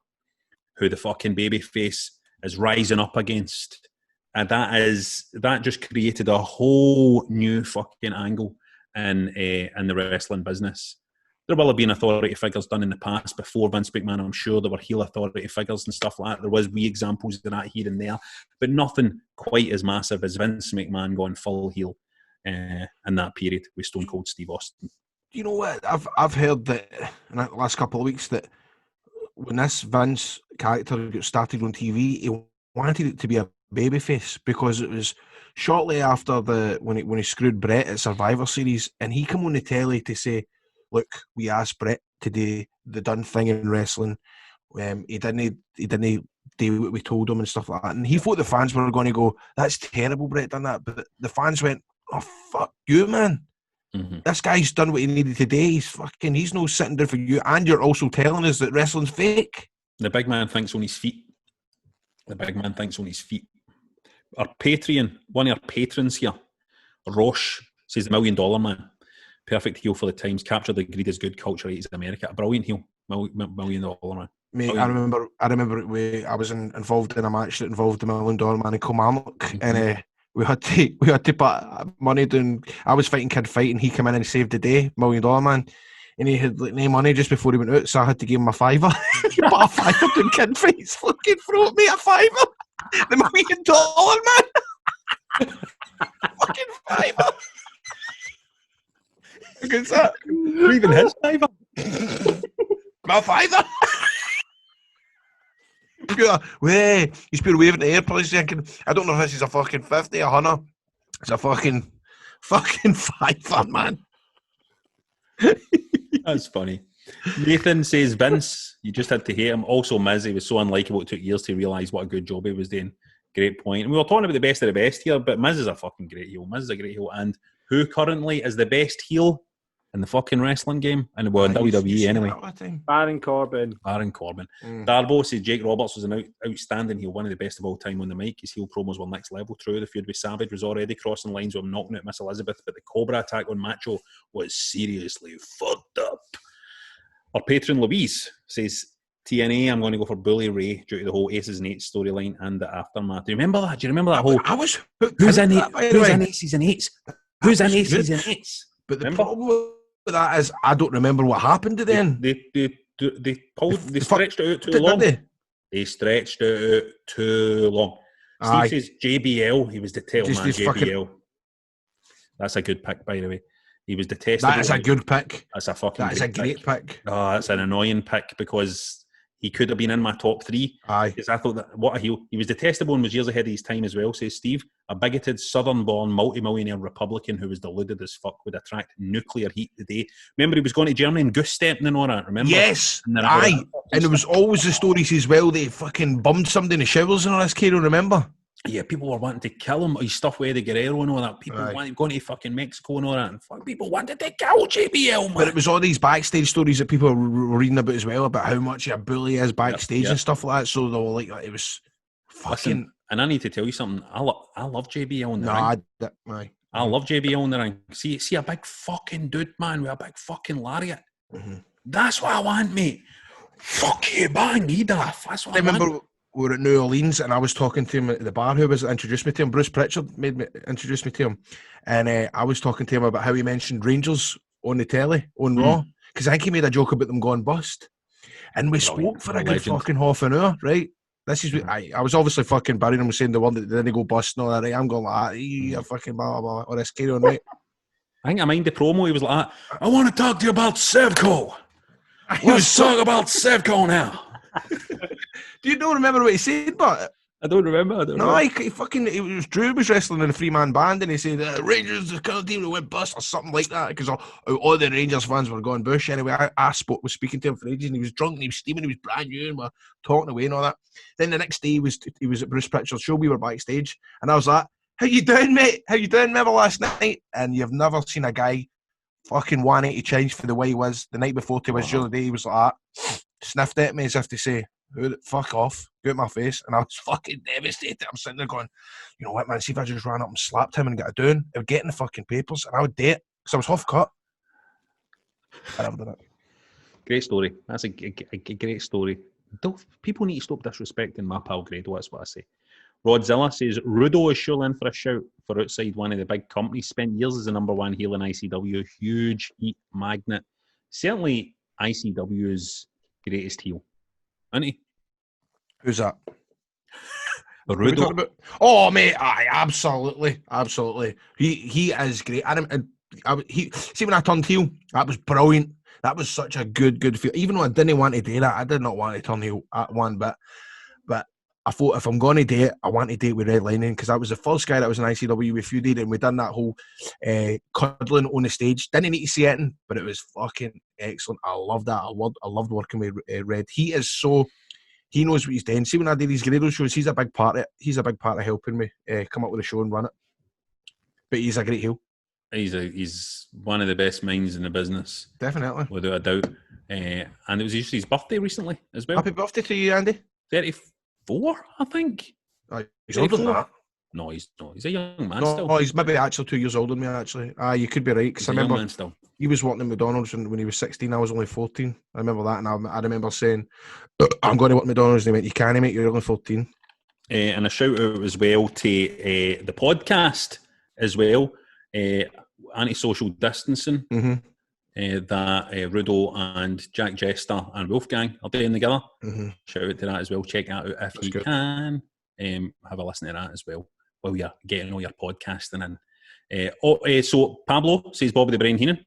who the fucking babyface is rising up against. And that just created a whole new fucking angle in the wrestling business. There will have been authority figures done in the past before Vince McMahon. I'm sure there were heel authority figures and stuff like that. There was wee examples of that here and there, but nothing quite as massive as Vince McMahon going full heel in that period with Stone Cold Steve Austin. You know what? I've heard that in the last couple of weeks that when this Vince character got started on TV, he wanted it to be a babyface because it was shortly after when he screwed Brett at Survivor Series, and he came on the telly to say, look, we asked Brett to do the done thing in wrestling. He didn't do what we told him and stuff like that. And he thought the fans were going to go, that's terrible, Brett done that. But the fans went, oh, fuck you, man. Mm-hmm. This guy's done what he needed to do. He's no sitting there for you. And you're also telling us that wrestling's fake. The big man thinks on his feet. Our Patreon, one of our patrons here, Roche, says the $1 Million Man. Perfect heel for the times. Capture the greed is good. Culture is America. A brilliant heel. $1 Million Man. Mate, I remember. I was involved in a match that involved the $1 Million Man and Kilmarnock, mm-hmm. and we had to put money down. I was fighting Kid Fight, and he came in and saved the day. $1 Million Man, and he had like no money just before he went out, so I had to give him a $5. He put a $5 down Kid Fight's fucking throat, mate. A $5. The $1 Million Man. Fucking $5. What's that? Even his $5. My $5. He's pure waving the air, probably thinking, I don't know if this is a fucking 50, 100. It's a fucking $5, man. That's funny. Nathan says, Vince, you just had to hate him. Also, Miz, he was so unlikable, it took years to realise what a good job he was doing. Great point. And we were talking about the best of the best here, but Miz is a fucking great heel. Miz is a great heel. And who currently is the best heel in the fucking wrestling game? And well, in WWE anyway. Baron Corbin. Darbo says Jake Roberts was an outstanding heel, one of the best of all time on the mic. His heel promos were next level. True, the feud with Savage was already crossing lines with him knocking out Miss Elizabeth, but the Cobra attack on Macho was seriously fucked up. Our patron Louise says, TNA, I'm going to go for Bully Ray due to the whole Aces and Eights storyline and the aftermath. Do you remember that? Do you remember that whole... Who's in Aces and Eights? Who's in Aces and Eights? But the problem with that is I don't remember what happened to them. They stretched it out too long. They stretched it out too long. Steve says JBL. He was the tail man, JBL. That's a good pick, by the way. He was detestable. That is a good pick. That's a fucking That is a great pick. Oh, that's an annoying pick because he could have been in my top three. Aye. Because I thought that what a heel. He was detestable and was years ahead of his time as well, says Steve. A bigoted, southern-born, multi-millionaire Republican who was deluded as fuck would attract nuclear heat today. Remember, he was going to Germany and goose stepping and all that, remember? Yes, aye. And there was always the stories as well, they fucking bummed somebody in the showers and all this, Kieran, remember? Yeah, people were wanting to kill him. His stuff with Eddie Guerrero and all that. People wanted going to fucking Mexico and all that. And people wanted to kill JBL, man. But it was all these backstage stories that people were reading about as well, about how much a bully is backstage and stuff like that. So they were like, it was fucking... Listen, and I need to tell you something. I love JBL in the ring. I love JBL in the ring. See a big fucking dude, man, with a big fucking lariat. Mm-hmm. That's what I want, mate. Fuck you, bang, he daft. That's what I want. We were at New Orleans and I was talking to him at the bar. Who was introduced me to him? Bruce Pritchard introduced me to him, and I was talking to him about how he mentioned Rangers on the telly on Raw, because I think he made a joke about them going bust, and we spoke for a good fucking half an hour. Right, this is I was obviously fucking burying him saying the one that didn't go bust and all that. Right? I'm going like, you fucking blah blah blah, or this carry on, right? I think I mind the promo. He was like, I want to talk to you about Sevco. Let's talk about Sevco now. Do you not remember what he said? But I don't remember. He was Drew was wrestling in a 3-man band, and he said Rangers the kind of team that went bust or something like that, because all the Rangers fans were going bush. Anyway, I was speaking to him for ages, and he was drunk and he was steaming, he was brand new, and we're talking away and all that. Then the next day he was at Bruce Pritchard's show. We were backstage, and I was like, "How you doing, mate? How you doing? Remember last night?" And you've never seen a guy fucking 180 change for the way he was the night before to his show. The day he was like that. sniffed at me as if to say, fuck off, get out my face. And I was fucking devastated. I'm sitting there going, you know what, man, see if I just ran up and slapped him and got it down, it would get in the fucking papers and I would do it because I was half cut. I never done it. Great story. That's a great story. People need to stop disrespecting my pal Grado, that's what I say. Rodzilla says, Rudo is surely in for a shout for outside one of the big companies. Spent years as the number one heel in ICW. Huge heat magnet. Certainly ICW's greatest heel. Isn't he? Who's that? Rudo. Oh, mate, aye, absolutely. He is great. See, when I turned heel, that was brilliant. That was such a good feel. Even though I didn't want to do that, I did not want to turn heel at one bit. But I thought if I'm going to do it, I want to do it with Red Lightning because that was the first guy that was in ICW we feuded and we done that whole cuddling on the stage. Didn't need to see it, but it was fucking excellent. I loved that. I loved working with Red. He knows what he's doing. See, when I do these Grado shows, he's a big part of helping me come up with a show and run it. But he's a great heel. He's one of the best minds in the business. Definitely. Without a doubt. And it was just his birthday recently as well. Happy birthday to you, Andy. 34, I think. He's older than that. No, he's not. He's a young man still. No, he's maybe actually 2 years older than me, actually. You could be right. Because I remember he was working at McDonald's when he was 16. I was only 14. I remember that. And I remember saying, I'm going to work at McDonald's. And he went, you can't, mate. You're only 14. And a shout out as well to the podcast as well. Anti-social distancing that Rudo and Jack Jester and Wolfgang are doing together. Shout out to that as well. Check that out if you can. Have a listen to that as well while you're getting all your podcasting in. So Pablo says Bobby the Brain Heenan,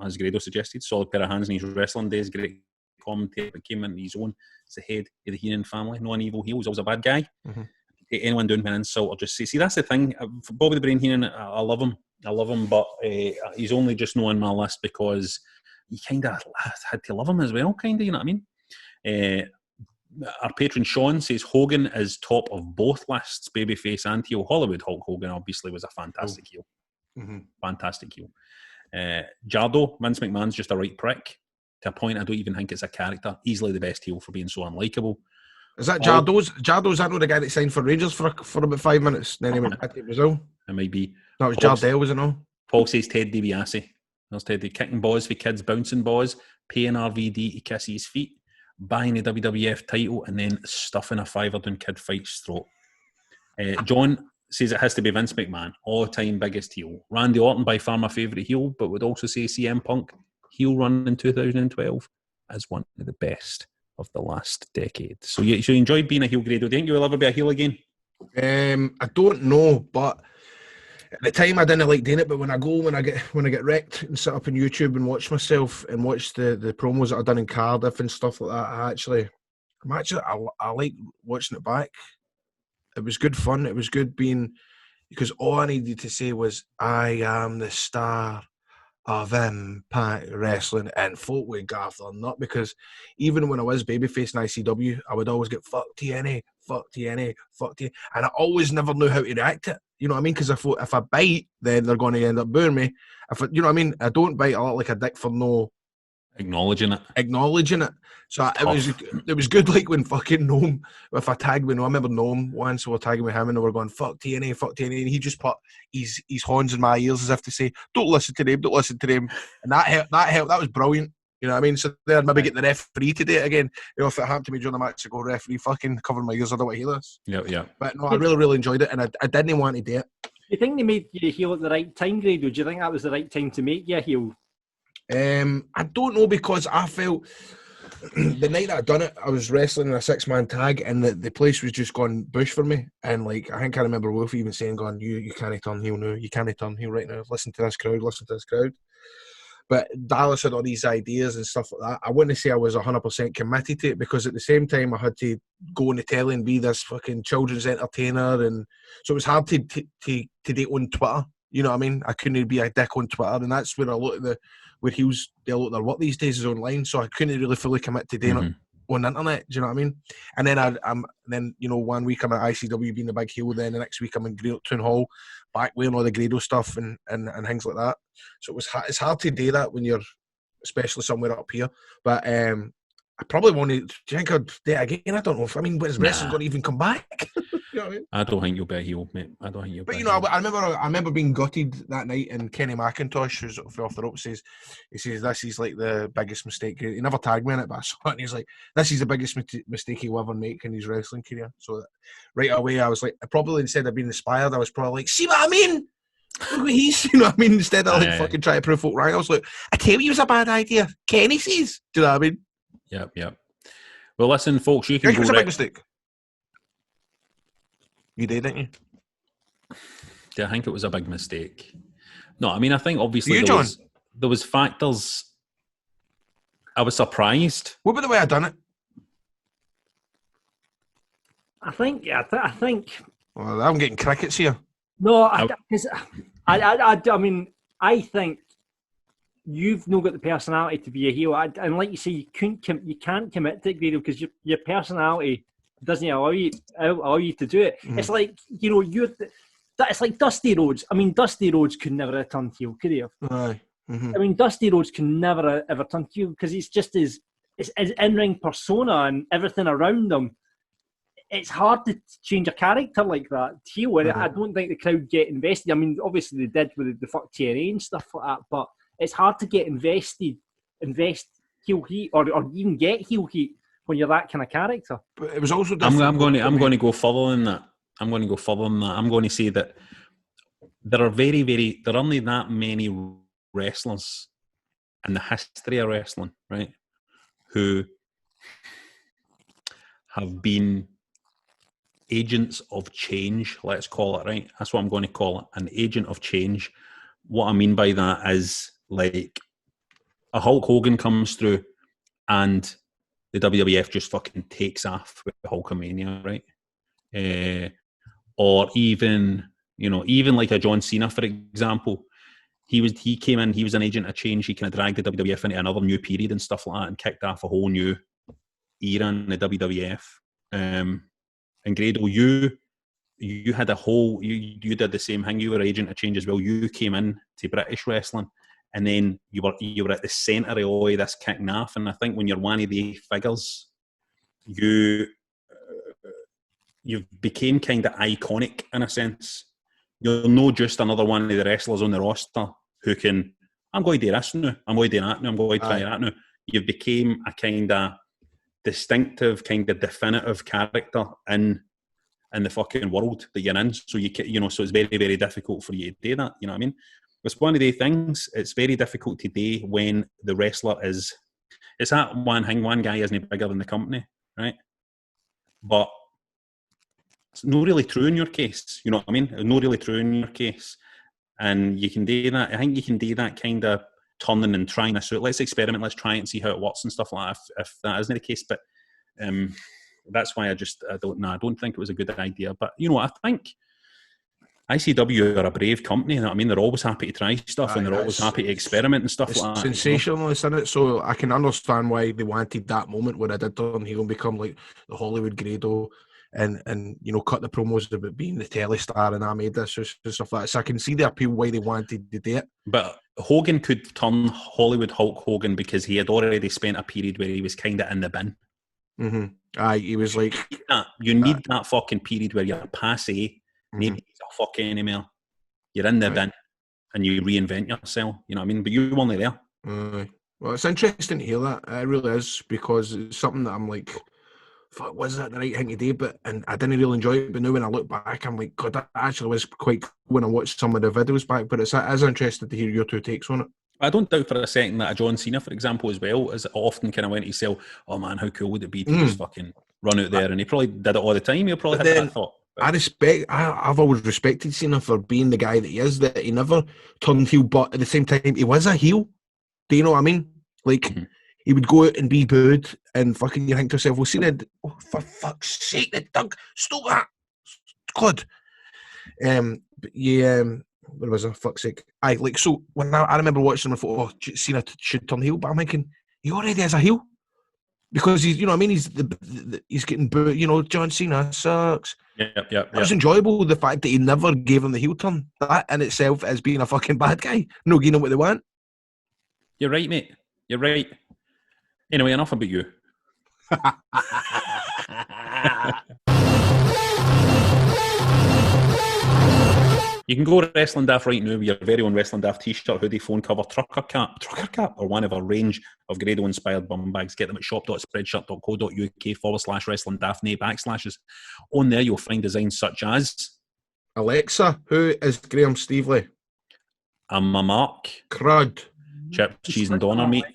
as Grado suggested. Solid pair of hands in his wrestling days. Great commentator, but came into his own. It's the head of the Heenan family. No an evil heel. He's always a bad guy. Anyone doing an insult or just say, see, that's the thing. Bobby the Brain Heenan, I love him, but he's only just not on my list because you kind of had to love him as well, kind of, you know what I mean? Our patron Sean says Hogan is top of both lists, babyface and heel. Hollywood Hulk Hogan obviously was a fantastic heel. Fantastic heel. Jardo, Vince McMahon's just a right prick. To a point, I don't even think it's a character. Easily the best heel for being so unlikable. Is that Jardo's? Jardo's that not the guy that signed for Rangers for about 5 minutes? Then he went back to Brazil. It might be. No, it was Jardel, was it no? Paul says Ted DiBiase. There's Ted, kicking balls for kids, bouncing balls, paying RVD to kiss his feet, buying the WWF title, and then stuffing a fiver down kid fight's throat. John says it has to be Vince McMahon, all-time biggest heel. Randy Orton, by far my favourite heel, but would also say CM Punk, heel run in 2012, as one of the best of the last decade. So you enjoyed being a heel, Grado. Do you think you'll ever be a heel again? I don't know, but at the time I didn't like doing it. But when I get wrecked and sit up on YouTube and watch myself and watch the promos that I've done in Cardiff and stuff like that, I like watching it back. It was good fun. It was good being, because all I needed to say was, I am the star of Impact Wrestling, and folk would gaff or not, because even when I was babyface in ICW, I would always get fuck TNA, and I always never knew how to react to it. You know what I mean? Because I thought if I bite, then they're going to end up booing me. You know what I mean? I don't bite a lot like a dick for no acknowledging it. So it was good, like when fucking Noam, if I tagged with Noam, I remember Noam once, we were tagging with him and we were going, fuck TNA, and he just put his horns in my ears as if to say, don't listen to them. And that helped, that was brilliant. You know what I mean? So there, maybe get the referee to do it again. You know, if it happened to me during the match, to go, referee, fucking cover my ears, I don't want to hear this. Yeah. But no, I really enjoyed it, and I didn't want to do it. Do you think they made you a heel at the right time, Grado? Do you think that was the right time to make you a heel? I don't know, because I felt the night that I done it, I was wrestling in a 6-man tag, and the place was just gone bush for me. And like, I think I remember Wolf even saying, "Going, you can't turn heel now. You can't turn heel right now. Listen to this crowd." But Dallas had all these ideas and stuff like that. I wouldn't say I was 100% committed to it, because at the same time I had to go on the telly and be this fucking children's entertainer, and so it was hard to do it on Twitter. You know what I mean? I couldn't be a dick on Twitter, and that's where a lot of where heels do a lot of their work these days is online. So I couldn't really fully commit to doing it on the internet. Do you know what I mean? And then then 1 week I'm at ICW being the big heel, then the next week I'm in Town Hall, back wearing all the Grado stuff and things like that. So it's hard to do that when you're, especially somewhere up here. But I probably want to. Do you think I'd do it again? I don't know. I mean, is wrestling going to even come back? You know what I mean? I don't think you'll be a heel, mate. I don't think you'll. But you know, I remember being gutted that night, and Kenny McIntosh, who's off the rope, says this is like the biggest mistake. He never tagged me in it, but I saw it, and he's like, this is the biggest mistake he'll ever make in his wrestling career. So right away, I was like, probably instead of being inspired, I was probably like, see what I mean? Look what he's, you know what I mean? Instead of fucking trying to prove folk right, I was like, I tell you, it was a bad idea. Kenny says, do you know what I mean? Yep. Well, listen, folks, you can go. It was a big mistake. You did, didn't you? I think it was a big mistake. No, I mean, I think obviously there was factors. I was surprised. What about the way I done it? I think. Well, I'm getting crickets here. No, because I mean, I think you've not got the personality to be a heel, and like you say, you can't commit to it, Grado, because your personality doesn't allow you to do it. Mm. It's like, you know, it's like Dusty Rhodes. I mean, Dusty Rhodes could never have turned heel, could he have? Aye. Mm-hmm. I mean, Dusty Rhodes can never ever turn heel because he's just his in-ring persona and everything around him. It's hard to change a character like that. Heel, mm-hmm. I don't think the crowd get invested. I mean, obviously they did with the fuck TNA and stuff like that, but it's hard to get invest heel heat or even get heel heat when you're that kind of character. But it was also different. I'm going to go further than that. I'm going to say that there are there are only that many wrestlers in the history of wrestling, right, who have been agents of change, let's call it, right? That's what I'm going to call it, an agent of change. What I mean by that is, like, a Hulk Hogan comes through and the WWF just fucking takes off with Hulkamania, right? Or even like a John Cena, for example. He came in, he was an agent of change. He kind of dragged the WWF into another new period and stuff like that and kicked off a whole new era in the WWF. And Grado, you had a whole, you did the same thing. You were an agent of change as well. You came in to British wrestling, and then you were at the centre of all of this kicking off. And I think when you're one of the figures, you became kind of iconic in a sense. You're not just another one of the wrestlers on the roster who can, I'm going to do this now, I'm going to do that now, I'm going to try that now. You became a kind of distinctive, kind of definitive character in the fucking world that you're in. So so it's very, very difficult for you to do that. You know what I mean? It's one of the things. It's very difficult to do when the wrestler is. It's that one thing. One guy isn't bigger than the company, right? But it's not really true in your case. You know what I mean? It's not really true in your case, and you can do that. I think you can do that kind of turning and trying this out. Let's experiment. Let's try it and see how it works and stuff like that. If that isn't the case, but that's why I don't think it was a good idea. But you know what? I think ICW are a brave company. You know what I mean? They're always happy to try stuff, and they're always happy to experiment and stuff like that. Sensationalist, isn't it? So I can understand why they wanted that moment where I did turn heel and become like the Hollywood Grado, and cut the promos about being the telly star, and I made this and stuff like that. So I can see the appeal why they wanted to do it. But Hogan could turn Hollywood Hulk Hogan because he had already spent a period where he was kind of in the bin. Mm-hmm. Aye, he was like... You need that fucking period where you're passe, maybe a fuck anymore. You're in the bin and you reinvent yourself, you know what I mean? But you were only there. Well, it's interesting to hear that. It really is, because it's something that I'm like, fuck, was that the right thing to do? And I didn't really enjoy it, but now when I look back, I'm like, God, that actually was quite cool when I watched some of the videos back, but it's interesting to hear your two takes on it. I don't doubt for a second that a John Cena, for example, as well, is often kind of went to sell, oh man, how cool would it be to just fucking run out there? And he probably did it all the time. He probably had that thought. I've always respected Cena for being the guy that he is, that he never turned heel, but at the same time, he was a heel. Do you know what I mean? Like, he would go out and be booed, and fucking you think to yourself, well, Cena, for fuck's sake, the Doug, stop that. God. Where was I? Fuck's sake. So when I remember watching him, I thought, oh, Cena should turn heel, but I'm thinking, he already is a heel. Because he's, you know what I mean, he's getting booed, John Cena sucks. Yeah. It was enjoyable, the fact that he never gave him the heel turn. That in itself is being a fucking bad guy. No, you know what they want. You're right, mate. You're right. Anyway, enough about you. You can go to Wrestling Daft right now with your very own Wrestling Daft t-shirt, hoodie, phone cover, trucker cap, or one of a range of Grado-inspired bum bags. Get them at shop.spreadshirt.co.uk/Wrestling Daft, nay backslashes. On there, you'll find designs such as Alexa, who is Graham Stevely? I'm a Mark, Crud. chips, cheese and doner meat.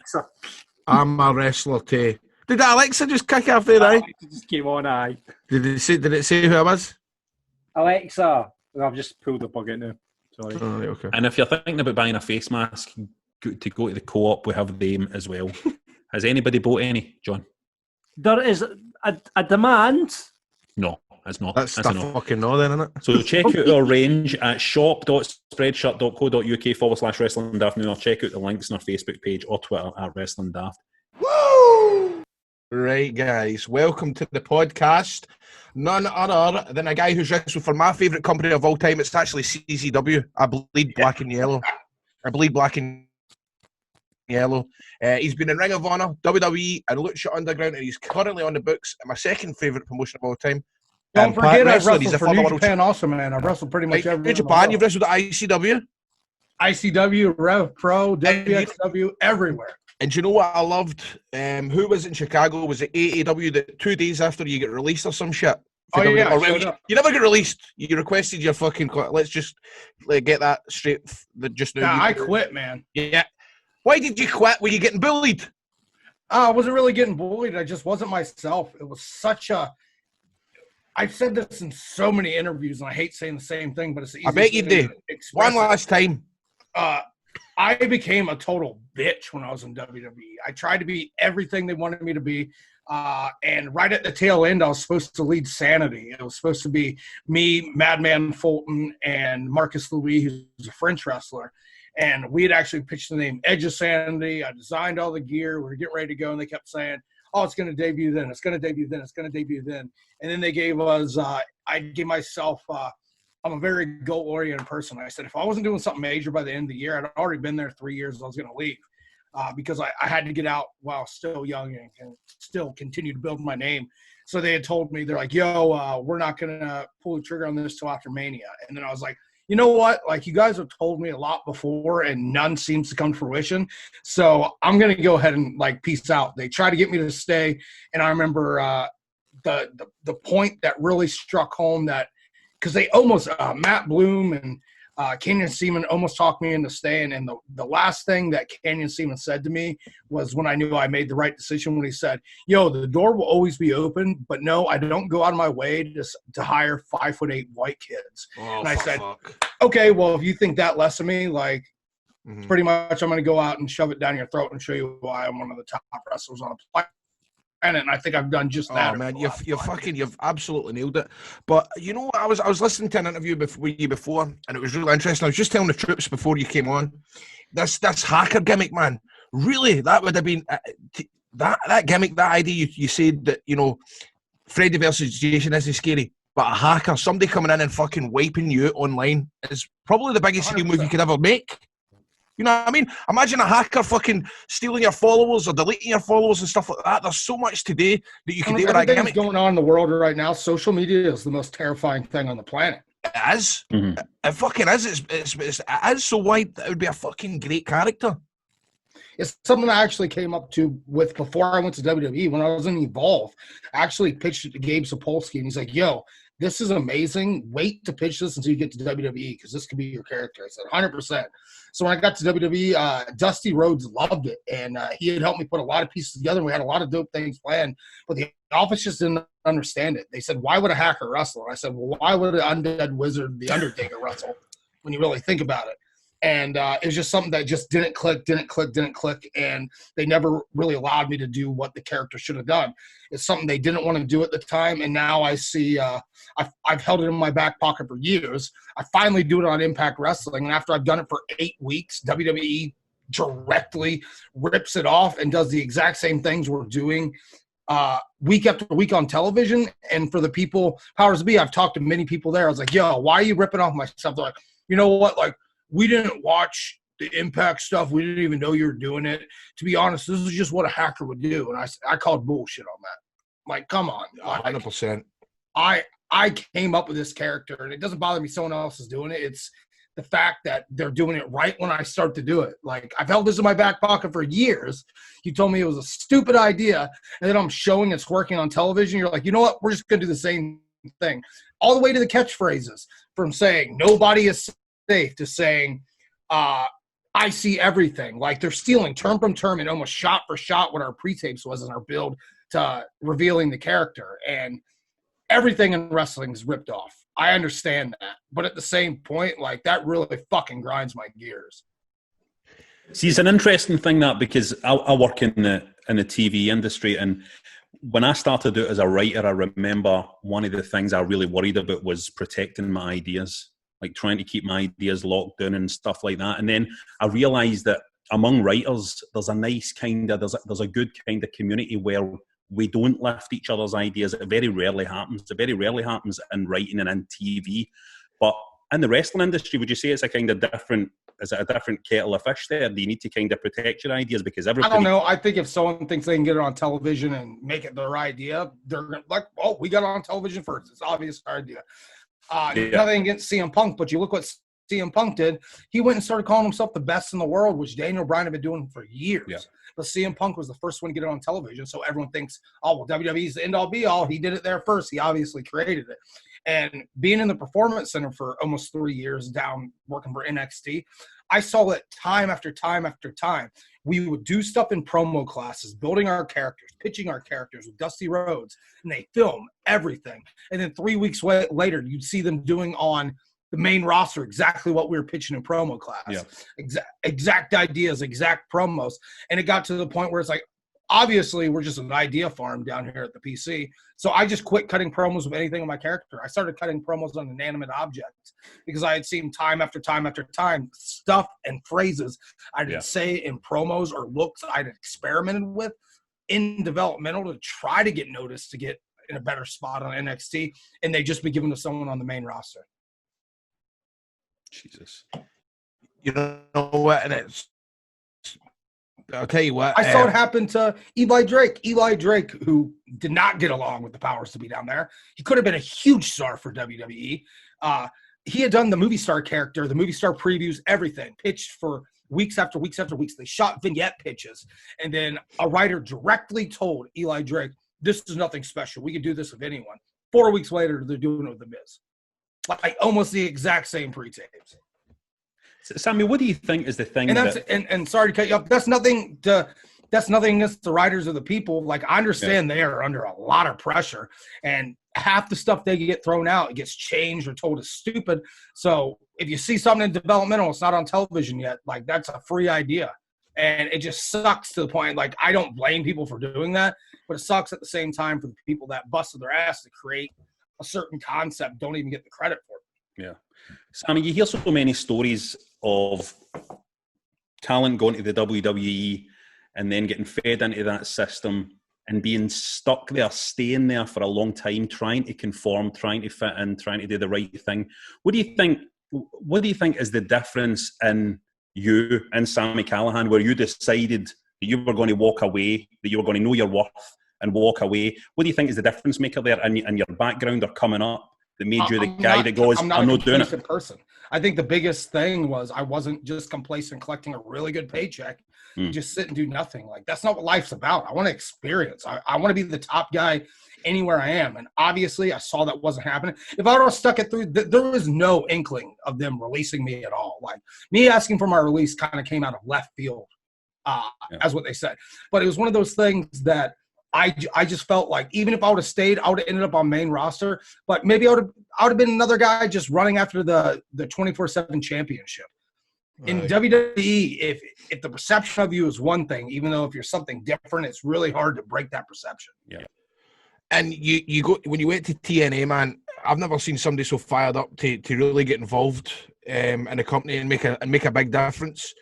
I'm a wrestler too. Did Alexa just kick off there, aye? Just came on, aye. Did it say who I was? Alexa. I've just pulled the plug out now. Sorry. Oh, right, okay. And if you're thinking about buying a face mask to go to the co-op, we have them as well. Has anybody bought any, John? There is a demand. No, it's not. That's the fucking no then, isn't it? So check out our range at shop.spreadshirt.co.uk/Wrestling Daft now, or check out the links on our Facebook page or Twitter at Wrestling Daft. Woo! Right, guys. Welcome to the podcast. None other than a guy who's wrestled for my favourite company of all time. It's actually CZW. I bleed black and yellow. He's been in Ring of Honor, WWE, and Lucha Underground, and he's currently on the books at my second favourite promotion of all time. Don't forget, I've wrestled for New Japan also, man. I've wrestled pretty much every. New Japan, you've wrestled at ICW? ICW, Rev Pro, WXW, everywhere. And do you know what I loved? Who was in Chicago? Was it AAW that 2 days after you get released or some shit? Oh, yeah. You never get released. You requested your fucking... Let's just get that straight just now. Nah, I quit, man. Yeah. Why did you quit? Were you getting bullied? I wasn't really getting bullied. I just wasn't myself. It was such a... I've said this in so many interviews, and I hate saying the same thing, but it's the easiest. I bet you did. One last time. I became a total bitch when I was in WWE. I tried to be everything they wanted me to be. And right at the tail end, I was supposed to lead Sanity. It was supposed to be me, Madman Fulton, and Marcus Louis, who's a French wrestler. And we had actually pitched the name Edge of Sanity. I designed all the gear. We were getting ready to go, and they kept saying, oh, it's going to debut then. It's going to debut then. It's going to debut then. And then they gave us I gave myself I'm a very goal-oriented person. I said if I wasn't doing something major by the end of the year, I'd already been there 3 years, I was going to leave because I had to get out while still young and still continue to build my name. So they had told me, they're like, yo, we're not going to pull the trigger on this till after Mania. And then I was like, you know what? Like, you guys have told me a lot before, and none seems to come to fruition. So I'm going to go ahead and, like, peace out. They tried to get me to stay, and I remember the point that really struck home that because they almost Matt Bloom and Canyon Seaman almost talked me into staying. And the last thing that Canyon Seaman said to me was when I knew I made the right decision, when he said, yo, the door will always be open, but no, I don't go out of my way to hire 5'8" white kids. Oh, and I said, okay, well, if you think that less of me, like pretty much I'm going to go out and shove it down your throat and show you why I'm one of the top wrestlers on the planet. And I think I've done just that. Oh man, you've absolutely nailed it. But you know, I was listening to an interview with you before, and it was really interesting. I was just telling the troops before you came on, this hacker gimmick, man. Really, that would have been that gimmick, that idea. You said that, you know, Freddy versus Jason isn't scary, but a hacker, somebody coming in and fucking wiping you online, is probably the biggest heel move you could ever make. You know what I mean? Imagine a hacker fucking stealing your followers or deleting your followers and stuff like that. There's so much today that you can do with that gimmick. Going on in the world right now. Social media is the most terrifying thing on the planet. It is. Mm-hmm. It fucking is. It is so wide that it would be a fucking great character. It's something I actually came up to with before I went to WWE. When I was in Evolve, I actually pitched it to Gabe Sapolsky, and he's like, yo, this is amazing. Wait to pitch this until you get to WWE because this could be your character. I said, 100%. So when I got to WWE, Dusty Rhodes loved it, and he had helped me put a lot of pieces together, and we had a lot of dope things planned, but the office just didn't understand it. They said, why would a hacker wrestle? I said, well, why would an undead wizard, the Undertaker, wrestle when you really think about it? And it was just something that just didn't click, and they never really allowed me to do what the character should have done. It's something they didn't want to do at the time, and now I see I've held it in my back pocket for years. I finally do it on Impact Wrestling, and after I've done it for 8 weeks, WWE directly rips it off and does the exact same things we're doing week after week on television. And for the people, powers be, I've talked to many people there. I was like, yo, why are you ripping off my stuff? They're like, you know what, like, we didn't watch the Impact stuff. We didn't even know you were doing it. To be honest, this is just what a hacker would do. And I called bullshit on that. Like, come on. 100%. I came up with this character, and it doesn't bother me someone else is doing it. It's the fact that they're doing it right when I start to do it. Like, I've held this in my back pocket for years. You told me it was a stupid idea, and then I'm showing it's working on television. You're like, you know what? We're just going to do the same thing. All the way to the catchphrases, from saying nobody is safe to saying I see everything. Like, they're stealing term from term and almost shot for shot what our pre-tapes was in our build to revealing the character. And everything in wrestling is ripped off. I understand that. But at the same point, like, that really fucking grinds my gears. See, it's an interesting thing, that, because I work in the TV industry, and when I started out as a writer, I remember one of the things I really worried about was protecting my ideas, like trying to keep my ideas locked down and stuff like that. And then I realised that among writers, there's a nice kind of, there's a good kind of community where we don't lift each other's ideas. It very rarely happens. It very rarely happens in writing and in TV. But in the wrestling industry, would you say it's a kind of different, is it a different kettle of fish there? Do you need to kind of protect your ideas? Because everybody... I don't know. I think if someone thinks they can get it on television and make it their idea, they're like, oh, we got it on television first. It's obvious our idea. Nothing against CM Punk, but you look what CM Punk did. He went and started calling himself the best in the world, which Daniel Bryan had been doing for years. Yeah. But CM Punk was the first one to get it on television, so everyone thinks, oh, well, WWE's the end-all, be-all. He did it there first. He obviously created it. And being in the Performance Center for almost 3 years down working for NXT, I saw it time after time after time. We would do stuff in promo classes, building our characters, pitching our characters with Dusty Rhodes, and they film everything. And then 3 weeks later, you'd see them doing on the main roster exactly what we were pitching in promo class. Yeah. Exact ideas, exact promos. And it got to the point where it's like, obviously, we're just an idea farm down here at the PC. So I just quit cutting promos with anything on my character. I started cutting promos on inanimate objects because I had seen time after time after time stuff and phrases I didn't say in promos or looks I'd experimented with in developmental to try to get noticed to get in a better spot on NXT, and they just be given to someone on the main roster. Jesus. You know what? And I'll tell you what. I saw it happen to Eli Drake. Eli Drake, who did not get along with the powers to be down there. He could have been a huge star for WWE. He had done the movie star character, the movie star previews, everything, pitched for weeks after weeks after weeks. They shot vignette pitches. And then a writer directly told Eli Drake, this is nothing special. We could do this with anyone. 4 weeks later, they're doing it with The Miz. Like almost the exact same pre-tapes. Sammy, what do you think is the thing? And that's and sorry to cut you off. That's nothing against the writers or the people. Like, I understand they are under a lot of pressure, and half the stuff they get thrown out, it gets changed or told is stupid. So if you see something in developmental, it's not on television yet. Like, that's a free idea, and it just sucks to the point. Like, I don't blame people for doing that, but it sucks at the same time for the people that busted their ass to create a certain concept, don't even get the credit for it. Yeah. Sammy, you hear so many stories of talent going to the WWE and then getting fed into that system and being stuck there, staying there for a long time, trying to conform, trying to fit in, trying to do the right thing. What do you think is the difference in you and Sami Callihan, where you decided that you were going to walk away, that you were going to know your worth and walk away? What do you think is the difference maker there in your background or coming up that made you the guy that goes, I'm not doing it? Person. I think the biggest thing was I wasn't just complacent collecting a really good paycheck, just sit and do nothing. Like, that's not what life's about. I want to experience. I want to be the top guy anywhere I am. And obviously I saw that wasn't happening. If I would have stuck it through, there was no inkling of them releasing me at all. Like, me asking for my release kind of came out of left field, as what they said. But it was one of those things that I just felt like even if I would have stayed, I would have ended up on main roster. But maybe I would have been another guy just running after the 24/7 championship. Right. In WWE, if the perception of you is one thing, even though if you're something different, it's really hard to break that perception. Yeah. And you go when you went to TNA, man. I've never seen somebody so fired up to really get involved in a company and make a big difference.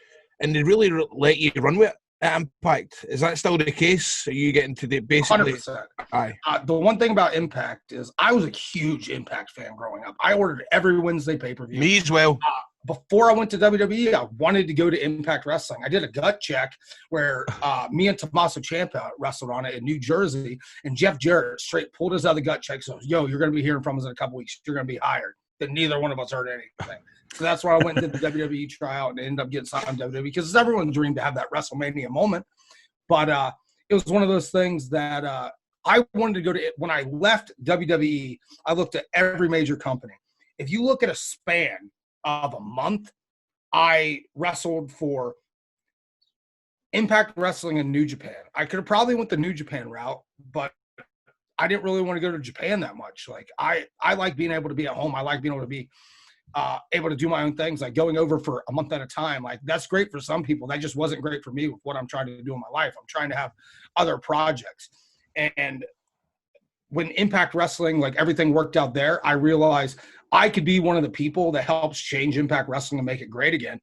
And they really let you run with it. Impact, is that still the case? Are you getting to the basically 100%? Aye. The one thing about Impact is I was a huge Impact fan growing up. I ordered every Wednesday pay-per-view. Me as well. before I went to WWE, I wanted to go to Impact Wrestling. I did a gut check where me and Tommaso Ciampa wrestled on it in New Jersey, and Jeff Jarrett straight pulled us out of the gut check. So, yo, you're going to be hearing from us in a couple weeks. You're going to be hired. Then neither one of us heard anything. So that's why I went and did the WWE tryout and ended up getting signed on WWE, because it's everyone's dream to have that WrestleMania moment. But it was one of those things that I wanted to go to. When I left WWE, I looked at every major company. If you look at a span of a month, I wrestled for Impact Wrestling and New Japan. I could have probably went the New Japan route, but I didn't really want to go to Japan that much. Like I like being able to be at home. I like being able to be able to do my own things, like going over for a month at a time. Like that's great for some people. That just wasn't great for me with what I'm trying to do in my life. I'm trying to have other projects. And when Impact Wrestling, like everything worked out there, I realized I could be one of the people that helps change Impact Wrestling and make it great again.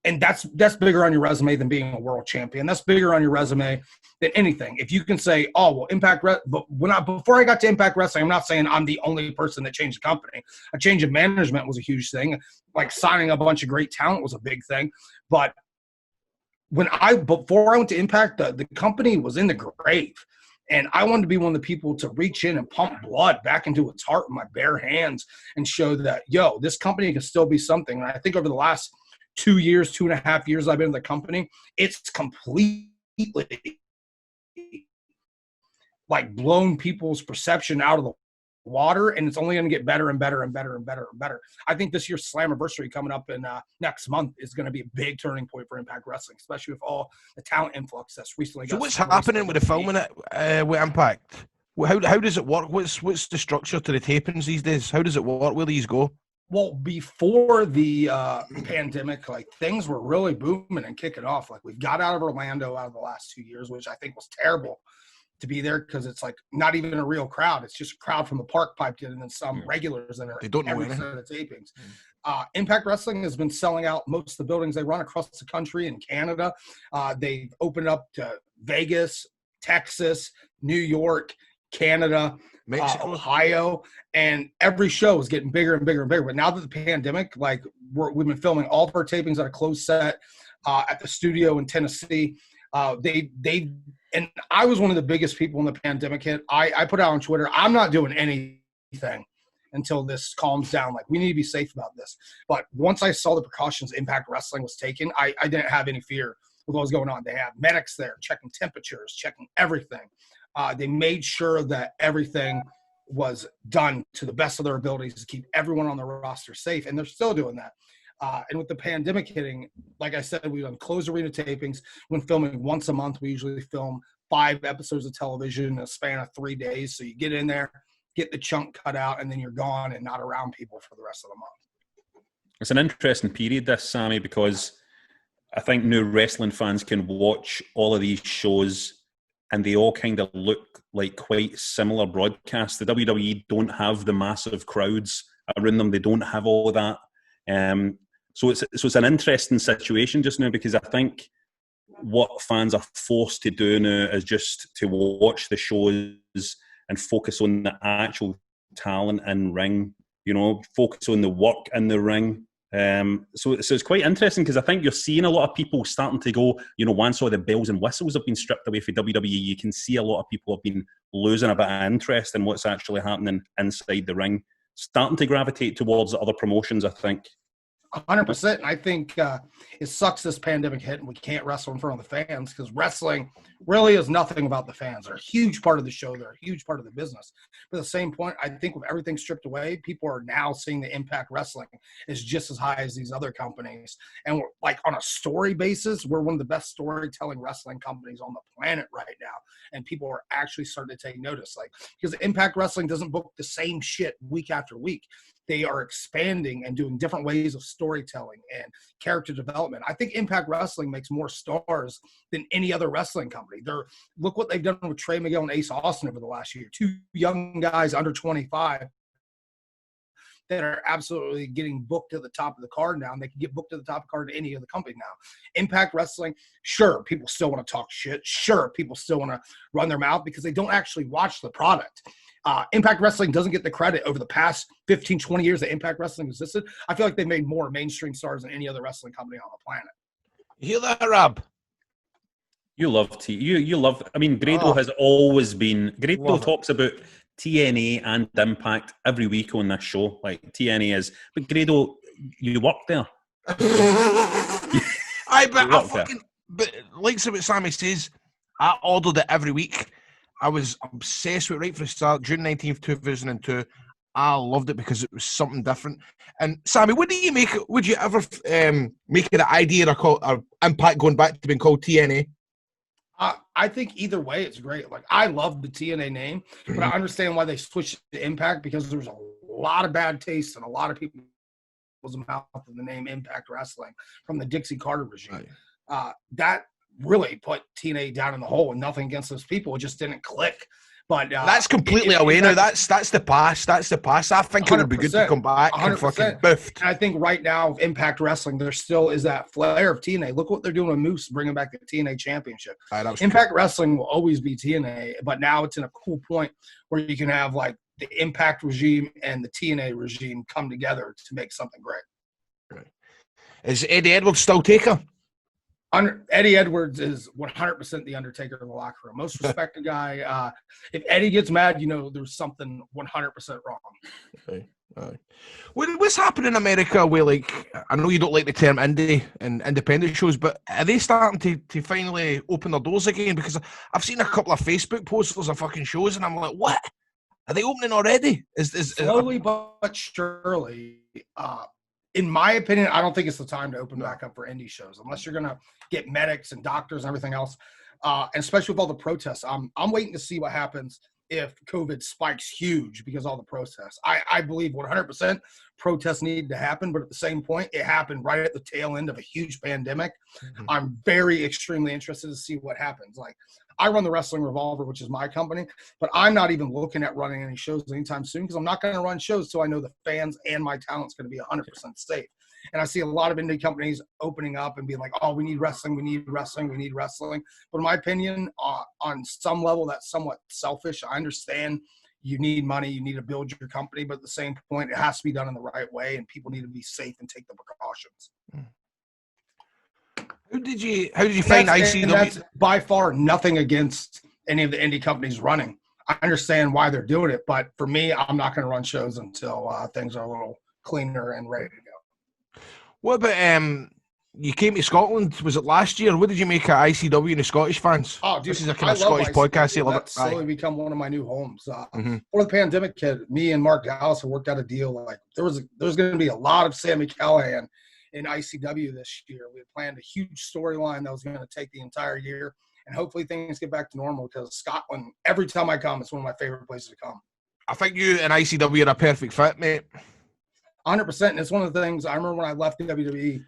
And that's bigger on your resume than being a world champion. That's bigger on your resume than anything. If you can say, oh, well, but before I got to Impact Wrestling, I'm not saying I'm the only person that changed the company. A change of management was a huge thing. Like signing a bunch of great talent was a big thing. But before I went to Impact, the company was in the grave. And I wanted to be one of the people to reach in and pump blood back into its heart with my bare hands and show that, yo, this company can still be something. And I think over the last 2.5 years I've been in the company, it's completely like blown people's perception out of the water, and it's only going to get better and better and better and better and better. I think this year's Slammiversary coming up in next month is going to be a big turning point for Impact Wrestling, especially with all the talent influx that's recently got. So what's happening with the filming it with Impact? How does it work? What's the structure to the tapings these days? How does it work? Where do these go? Well, before the pandemic, like things were really booming and kicking off. Like we got out of Orlando out of the last 2 years, which I think was terrible to be there because it's like not even a real crowd. It's just a crowd from the park piped in and then some regulars that are they don't know every set of tapings. Impact Wrestling has been selling out most of the buildings they run across the country in Canada. They've opened up to Vegas, Texas, New York, Canada, Mexico, Ohio, and every show is getting bigger and bigger and bigger. But now that the pandemic, like we've been filming all of our tapings at a closed set at the studio in Tennessee. And I was one of the biggest people when the pandemic hit. I put out on Twitter, I'm not doing anything until this calms down. Like, we need to be safe about this. But once I saw the precautions Impact Wrestling was taking, I didn't have any fear with what was going on. They had medics there checking temperatures, checking everything. They made sure that everything was done to the best of their abilities to keep everyone on the roster safe, and they're still doing that. And with the pandemic hitting, like I said, we've done closed arena tapings. When filming once a month, we usually film 5 episodes of television in a span of 3 days. So you get in there, get the chunk cut out, and then you're gone and not around people for the rest of the month. It's an interesting period, this, Sammy, because I think new wrestling fans can watch all of these shows and they all kind of look like quite similar broadcasts. The WWE don't have the massive crowds around them. They don't have all of that. So it's an interesting situation just now, because I think what fans are forced to do now is just to watch the shows and focus on the actual talent in ring, focus on the work in the ring. So it's quite interesting, because I think you're seeing a lot of people starting to go, once all the bells and whistles have been stripped away from WWE, you can see a lot of people have been losing a bit of interest in what's actually happening inside the ring, starting to gravitate towards other promotions, I think. 100%. And I think it sucks this pandemic hit and we can't wrestle in front of the fans, because wrestling really is nothing about the fans. They're a huge part of the show. They're a huge part of the business. But at the same point, I think with everything stripped away, people are now seeing the Impact Wrestling is just as high as these other companies. And we're like, on a story basis, we're one of the best storytelling wrestling companies on the planet right now. And people are actually starting to take notice, like, because Impact Wrestling doesn't book the same shit week after week. They are expanding and doing different ways of storytelling and character development. I think Impact Wrestling makes more stars than any other wrestling company. Look what they've done with Trey Miguel and Ace Austin over the last year. 2 young guys under 25 that are absolutely getting booked to the top of the card now, and they can get booked to the top of the card to any other company now. Impact Wrestling, sure, people still want to talk shit. Sure, people still want to run their mouth because they don't actually watch the product. Impact Wrestling doesn't get the credit over the past 15, 20 years that Impact Wrestling existed. I feel like they made more mainstream stars than any other wrestling company on the planet. You hear that, Rab? You love you love. I mean, Grado has always been. Grado talks about TNA and Impact every week on this show. Like TNA is, but Grado, you work there. But like what Sammy says, I ordered it every week. I was obsessed with it right from the start. June 19th, 2002. I loved it because it was something different. And Sammy, what do you make? Would you ever make it an idea or Impact going back to being called TNA? I think either way, it's great. Like, I love the TNA name, but I understand why they switched to Impact because there's a lot of bad taste in a lot of people's mouth of the name Impact Wrestling from the Dixie Carter regime. Right. That really put TNA down in the hole, and nothing against those people. It just didn't click. But that's completely away now. That's the past. That's the past. I think it would be good to come back 100%. And fucking biffed. And I think right now, Impact Wrestling, there still is that flair of TNA. Look what they're doing with Moose, bringing back the TNA Championship. Impact Wrestling will always be TNA, but now it's in a cool point where you can have like the Impact regime and the TNA regime come together to make something great. Right. Is Eddie Edwards still Taker? Eddie Edwards is 100% the Undertaker in the locker room. Most respected guy. If Eddie gets mad, you know there's something 100% wrong. Okay. All right. What's happening in America where, like, I know you don't like the term indie and independent shows, but are they starting to finally open their doors again? Because I've seen a couple of Facebook posters of fucking shows, and I'm like, what? Are they opening already? Slowly but surely. In my opinion, I don't think it's the time to open back up for indie shows unless you're going to get medics and doctors and everything else. And especially with all the protests, I'm waiting to see what happens if COVID spikes huge because of all the protests. I believe 100% protests need to happen, but at the same point, it happened right at the tail end of a huge pandemic. Mm-hmm. I'm very extremely interested to see what happens. Like, I run the Wrestling Revolver, which is my company, but I'm not even looking at running any shows anytime soon because I'm not going to run shows till I know the fans and my talent's going to be 100% safe. And I see a lot of indie companies opening up and being like, oh, we need wrestling, we need wrestling, we need wrestling. But in my opinion, on some level, that's somewhat selfish. I understand you need money, you need to build your company, but at the same point, it has to be done in the right way, and people need to be safe and take the precautions. How did you find ICW? That's by far nothing against any of the indie companies running. I understand why they're doing it, but for me, I'm not going to run shows until things are a little cleaner and ready to go. What about you came to Scotland? Was it last year? What did you make of ICW and the Scottish fans? Oh, dude, this is a kind of Scottish podcast. That's slowly become one of my new homes. Before the pandemic hit, me and Mark Dallas had worked out a deal. Like there's going to be a lot of Sami Callihan in ICW this year. We had planned a huge storyline that was going to take the entire year, and hopefully things get back to normal because Scotland, every time I come, it's one of my favorite places to come. I think you and ICW are a perfect fit, mate. 100%. And it's one of the things I remember when I left WWE,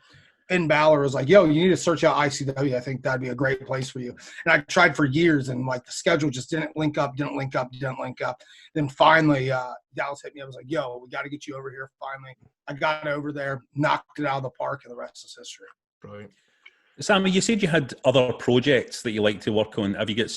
Finn Balor was like, yo, you need to search out ICW. I think that'd be a great place for you. And I tried for years, and like the schedule just didn't link up. Then finally, Dallas hit me. I was like, yo, we got to get you over here. Finally, I got over there, knocked it out of the park, and the rest is history. Brilliant. Sammy, you said you had other projects that you like to work on. Have you got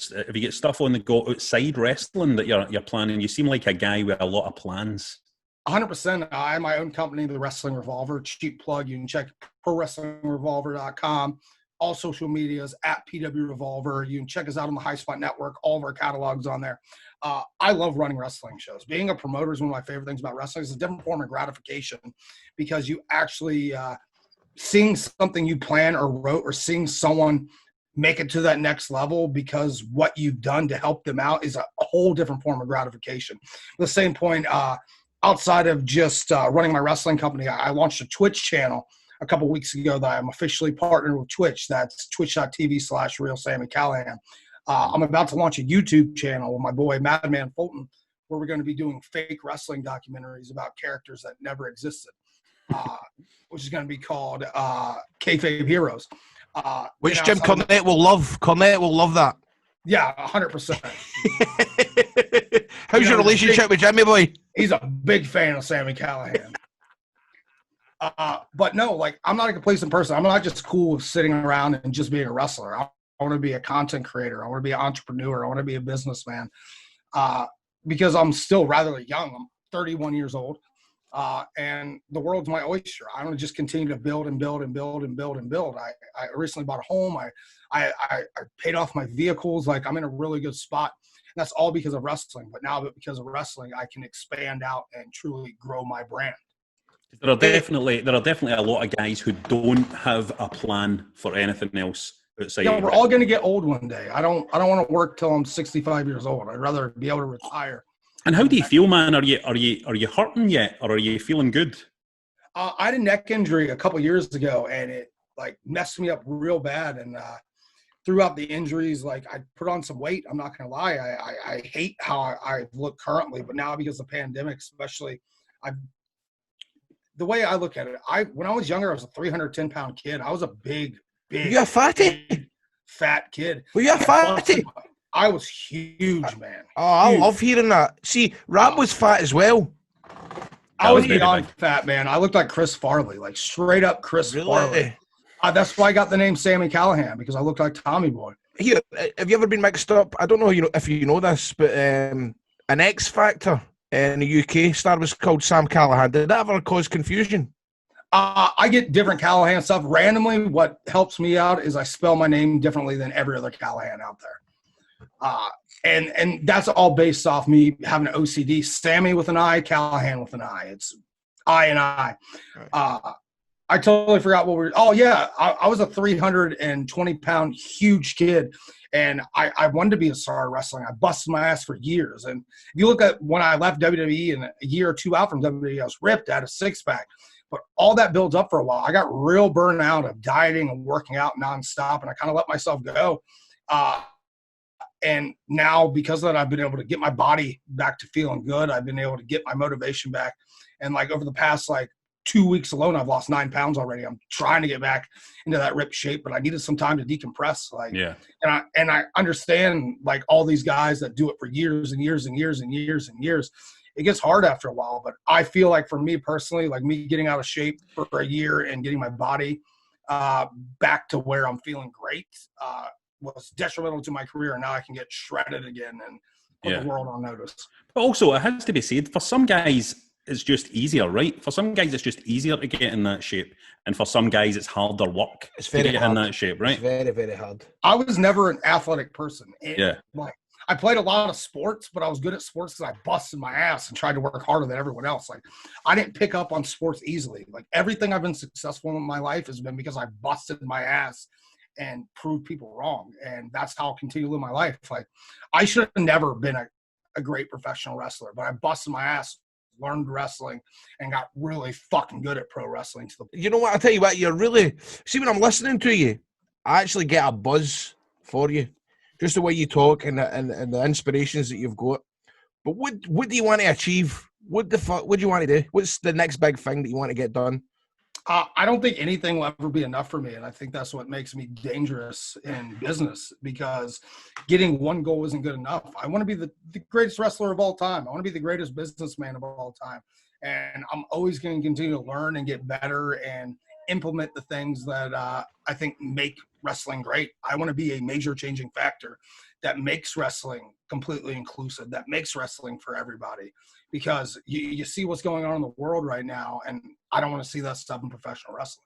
stuff on the go outside wrestling that you're planning? You seem like a guy with a lot of plans. 100%. I have my own company, the Wrestling Revolver. Cheap plug. You can check ProWrestlingRevolver.com. All social medias at PW Revolver. You can check us out on the High Spot Network. All of our catalogs on there. I love running wrestling shows. Being a promoter is one of my favorite things about wrestling. It's a different form of gratification because you actually seeing something you plan or wrote or seeing someone make it to that next level because what you've done to help them out is a whole different form of gratification. At the same point, outside of just running my wrestling company, I launched a Twitch channel a couple weeks ago that I'm officially partnered with Twitch. That's twitch.tv/Real Sami Callihan. I'm about to launch a YouTube channel with my boy Madman Fulton, where we're going to be doing fake wrestling documentaries about characters that never existed, which is going to be called Kayfabe Heroes. Which Jim Cornette will love. Cornette will love that. Yeah, 100%. How's your relationship with Jimmy Boy? He's a big fan of Sami Callihan. But no, like, I'm not a complacent person. I'm not just cool with sitting around and just being a wrestler. I want to be a content creator. I want to be an entrepreneur. I want to be a businessman. Because I'm still rather young. I'm 31 years old. And the world's my oyster. I want to just continue to build and build and build and build and build. I recently bought a home. I paid off my vehicles. Like, I'm in a really good spot. And that's all because of wrestling. But now because of wrestling, I can expand out and truly grow my brand. There are definitely a lot of guys who don't have a plan for anything else outside. Yeah, we're all going to get old one day. I don't want to work till I'm 65 years old. I'd rather be able to retire. And how do you feel, man? Are you hurting yet, or are you feeling good? I had a neck injury a couple years ago, and it like messed me up real bad. And throughout the injuries, like, I put on some weight. I'm not going to lie. I hate how I look currently, but now because of the pandemic, especially, the way I look at it, when I was younger, I was a 310-pound kid. I was a big, you're a fatty, fat kid. Well, you're a fatty. I was huge, man. Oh, I love hearing that. See, Rab was fat as well. I was beyond fat, man. I looked like Chris Farley, like straight up Chris Farley. That's why I got the name Sami Callihan, because I looked like Tommy Boy. Here, have you ever been mixed up? I don't know, if you know this, but an X Factor in the UK star was called Sam Callihan. Did that ever cause confusion? I get different Callihan stuff randomly. What helps me out is I spell my name differently than every other Callihan out there. And that's all based off me having an OCD. Sammy with an I, Callihan with an I. It's I and I. I totally forgot what I was a 320-pound huge kid, and I wanted to be a star of wrestling. I busted my ass for years. And if you look at when I left WWE and a year or two out from WWE, I was ripped, I had a six-pack. But all that builds up for a while. I got real burnt out of dieting and working out nonstop, and I kind of let myself go. And now, because of that, I've been able to get my body back to feeling good. I've been able to get my motivation back. And like over the past 2 weeks alone, I've lost 9 pounds already. I'm trying to get back into that ripped shape, but I needed some time to decompress. And I understand like all these guys that do it for years and years and years and years and years. It gets hard after a while, but I feel like for me personally, like me getting out of shape for a year and getting my body back to where I'm feeling great was detrimental to my career. And now I can get shredded again and put the world on notice. But also, it has to be said, for some guys, it's just easier, right? For some guys, it's just easier to get in that shape. And for some guys, it's harder work to get in that shape, right? It's very, very hard. I was never an athletic person. Yeah. Like, I played a lot of sports, but I was good at sports because I busted my ass and tried to work harder than everyone else. Like, I didn't pick up on sports easily. Like, everything I've been successful in my life has been because I busted my ass and proved people wrong. And that's how I'll continue to live my life. Like, I should have never been a great professional wrestler, but I busted my ass, learned wrestling, and got really fucking good at pro wrestling. You know what? I'll tell you what, you're really... See, when I'm listening to you, I actually get a buzz for you. Just the way you talk and the inspirations that you've got. But what do you want to achieve? What do you want to do? What's the next big thing that you want to get done? I don't think anything will ever be enough for me. And I think that's what makes me dangerous in business, because getting one goal isn't good enough. I want to be the greatest wrestler of all time. I want to be the greatest businessman of all time. And I'm always going to continue to learn and get better and implement the things that I think make wrestling great. I want to be a major changing factor that makes wrestling completely inclusive, that makes wrestling for everybody, because you see what's going on in the world right now, and I don't want to see that stuff in professional wrestling.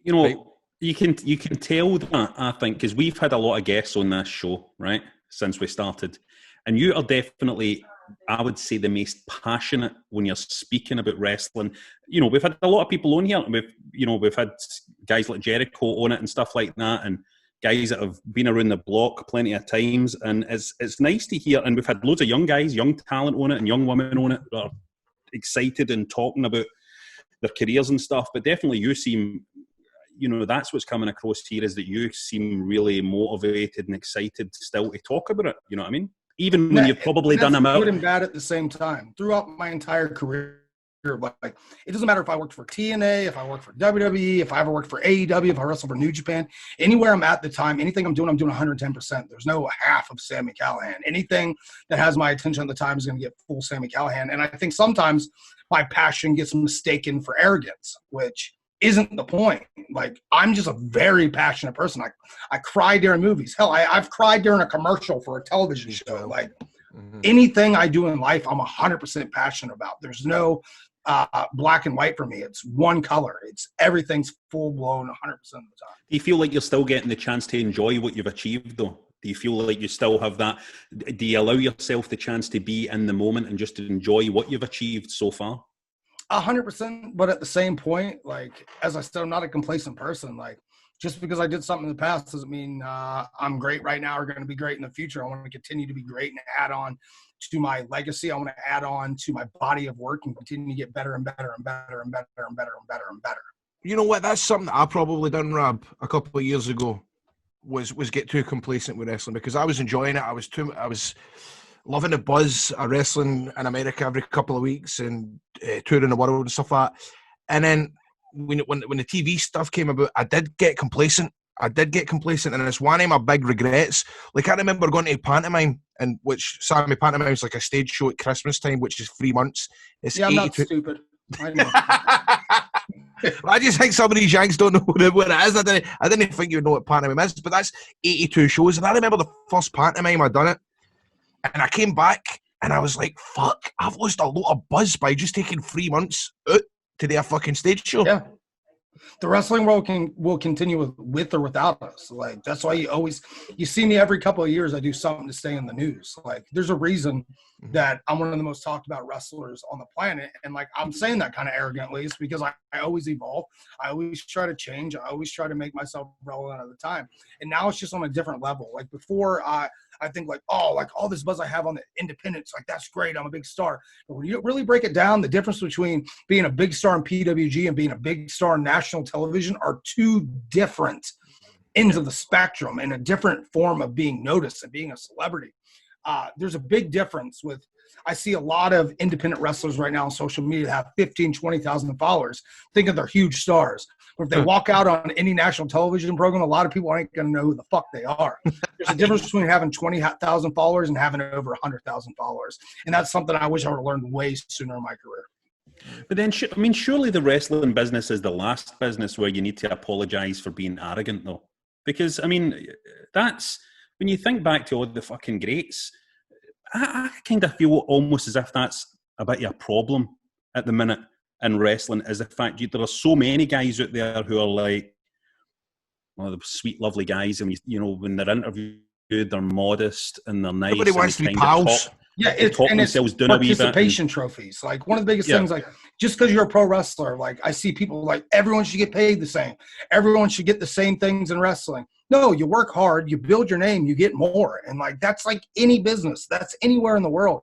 You know, you can tell that, I think, because we've had a lot of guests on this show, right, since we started, and you are definitely, I would say, the most passionate when you're speaking about wrestling. You know, we've had a lot of people on here. We've had guys like Jericho on it and stuff like that, and guys that have been around the block plenty of times. And it's nice to hear. And we've had loads of young guys, young talent on it, and young women on it that are excited and talking about their careers and stuff. But definitely, you seem, that's what's coming across here, is that you seem really motivated and excited still to talk about it. You know what I mean? Even when you've probably done them out. Good and bad at the same time. Throughout my entire career, Like, it doesn't matter if I worked for TNA, if I worked for WWE, if I ever worked for AEW, if I wrestled for New Japan, anywhere I'm at the time, anything I'm doing 110%. There's no half of Sami Callihan. Anything that has my attention at the time is going to get full Sami Callihan. And I think sometimes my passion gets mistaken for arrogance, which isn't the point. Like, I'm just a very passionate person. I cry during movies. Hell, I've cried during a commercial for a television show. Like, anything I do in life, I'm 100% passionate about. There's no black and white for me. It's one color. It's everything's full blown 100% of the time. Do you feel like you're still getting the chance to enjoy what you've achieved, though? Do you feel like you still have that? Do you allow yourself the chance to be in the moment and just enjoy what you've achieved so far? 100%, but at the same point, like, as I said, I'm not a complacent person. Like, just because I did something in the past doesn't mean I'm great right now or going to be great in the future. I want to continue to be great and add on to my legacy. I want to add on to my body of work and continue to get better and better and better and better and better and better and better. You know what? That's something that I probably done, Rab, a couple of years ago, was get too complacent with wrestling, because I was enjoying it. I was loving the buzz of wrestling in America every couple of weeks and touring the world and stuff like that. And then when the TV stuff came about, I did get complacent. And it's one of my big regrets. Like, I remember going to pantomime, and which Sami, pantomime is like a stage show at Christmas time, which is 3 months. It's I'm not stupid. I know. I just think some of these yanks don't know what it is. I didn't think you'd know what pantomime is, but that's 82 shows. And I remember the first pantomime I done it, and I came back and I was like, fuck, I've lost a lot of buzz by just taking 3 months out to do a fucking stage show. Yeah. The wrestling world will continue with or without us. Like, that's why you see me every couple of years. I do something to stay in the news. Like, there's a reason that I'm one of the most talked about wrestlers on the planet. And like, I'm saying that kind of arrogantly. It's because I always evolve. I always try to change. I always try to make myself relevant at the time. And now it's just on a different level. Like, before I think like, oh, like all this buzz I have on the independents, like, that's great, I'm a big star. But when you really break it down, the difference between being a big star in PWG and being a big star in national television are two different ends of the spectrum and a different form of being noticed and being a celebrity. There's a big difference with, I see a lot of independent wrestlers right now on social media that have 15, 20,000 followers, thinking they're huge stars. But if they walk out on any national television program, a lot of people ain't going to know who the fuck they are. There's a difference between having 20,000 followers and having over 100,000 followers. And that's something I wish I would have learned way sooner in my career. But then, surely the wrestling business is the last business where you need to apologize for being arrogant, though. Because, I mean, that's, when you think back to all the fucking greats, I kind of feel almost as if that's a bit of a problem at the minute in wrestling, is the fact that there are so many guys out there who are like, well, the sweet, lovely guys, and you know, when they're interviewed, they're modest and they're nice. Everybody wants to be pals. It's participation trophies. Like, one of the biggest things, like, just because you're a pro wrestler, like, I see people like, everyone should get paid the same. Everyone should get the same things in wrestling. No, you work hard, you build your name, you get more. And like, that's like any business. That's anywhere in the world.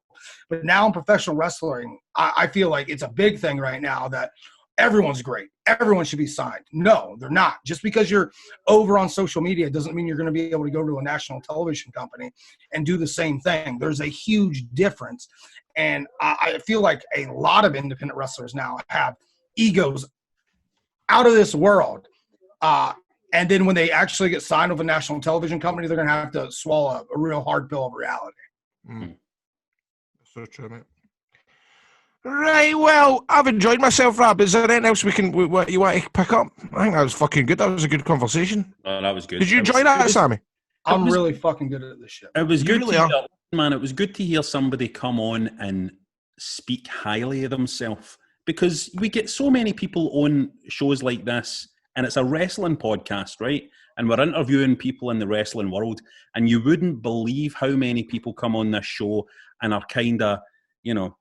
But now in professional wrestling, I feel like it's a big thing right now that everyone's great. Everyone should be signed. No, they're not. Just because you're over on social media doesn't mean you're going to be able to go to a national television company and do the same thing. There's a huge difference. And I feel like a lot of independent wrestlers now have egos out of this world. And then when they actually get signed with a national television company, they're going to have to swallow a real hard pill of reality. So true, mate. Right, well, I've enjoyed myself, Rab. Is there anything else what you want to pick up? I think that was fucking good. That was a good conversation. Oh, that was good. Did you enjoy that, Sammy? I'm really fucking good at this shit. It was good to hear, man. It was good to hear somebody come on and speak highly of themselves, because we get so many people on shows like this, and it's a wrestling podcast, right? And we're interviewing people in the wrestling world, and you wouldn't believe how many people come on this show and are kind of, you know,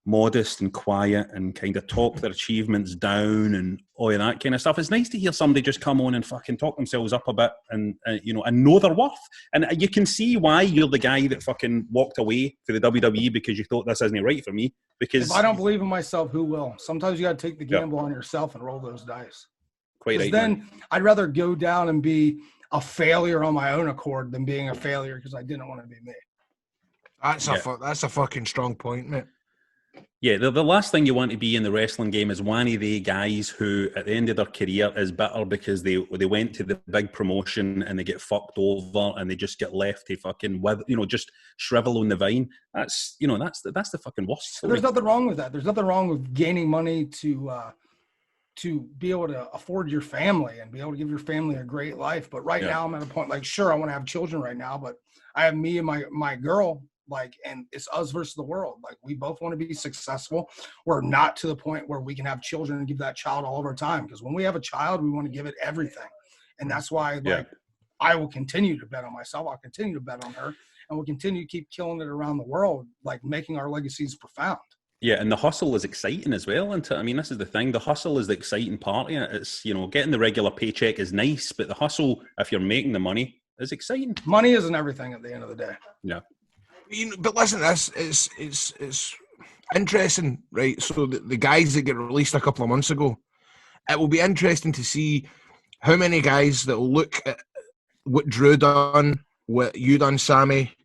modest and quiet and kind of talk their achievements down and all of that kind of stuff. It's nice to hear somebody just come on and fucking talk themselves up a bit and you know, and know their worth. And you can see why you're the guy that fucking walked away for the WWE, because you thought this isn't right for me. Because if I don't believe in myself, who will? Sometimes you got to take the gamble on yourself and roll those dice. Quite right. Then man. I'd rather go down and be a failure on my own accord than being a failure because I didn't want to be me. That's a fucking strong point, mate. Yeah, the last thing you want to be in the wrestling game is one of the guys who, at the end of their career, is bitter because they went to the big promotion and they get fucked over and they just get left to fucking just shrivel on the vine. That's that's the fucking worst. There's nothing wrong with that. There's nothing wrong with gaining money to be able to afford your family and be able to give your family a great life. But right now I'm at a point like, sure, I want to have children right now, but I have me and my girl. And it's us versus the world. Like, we both want to be successful. We're not to the point where we can have children and give that child all of our time. Because when we have a child, we want to give it everything. And that's why, I will continue to bet on myself. I'll continue to bet on her. And we'll continue to keep killing it around the world, like making our legacies profound. Yeah, and the hustle is exciting as well. And this is the thing. The hustle is the exciting part. It's, getting the regular paycheck is nice, but the hustle, if you're making the money, is exciting. Money isn't everything at the end of the day. Yeah. But listen, it's interesting, right? So the guys that get released a couple of months ago, it will be interesting to see how many guys that will look at what Drew done, what you done, Sammy,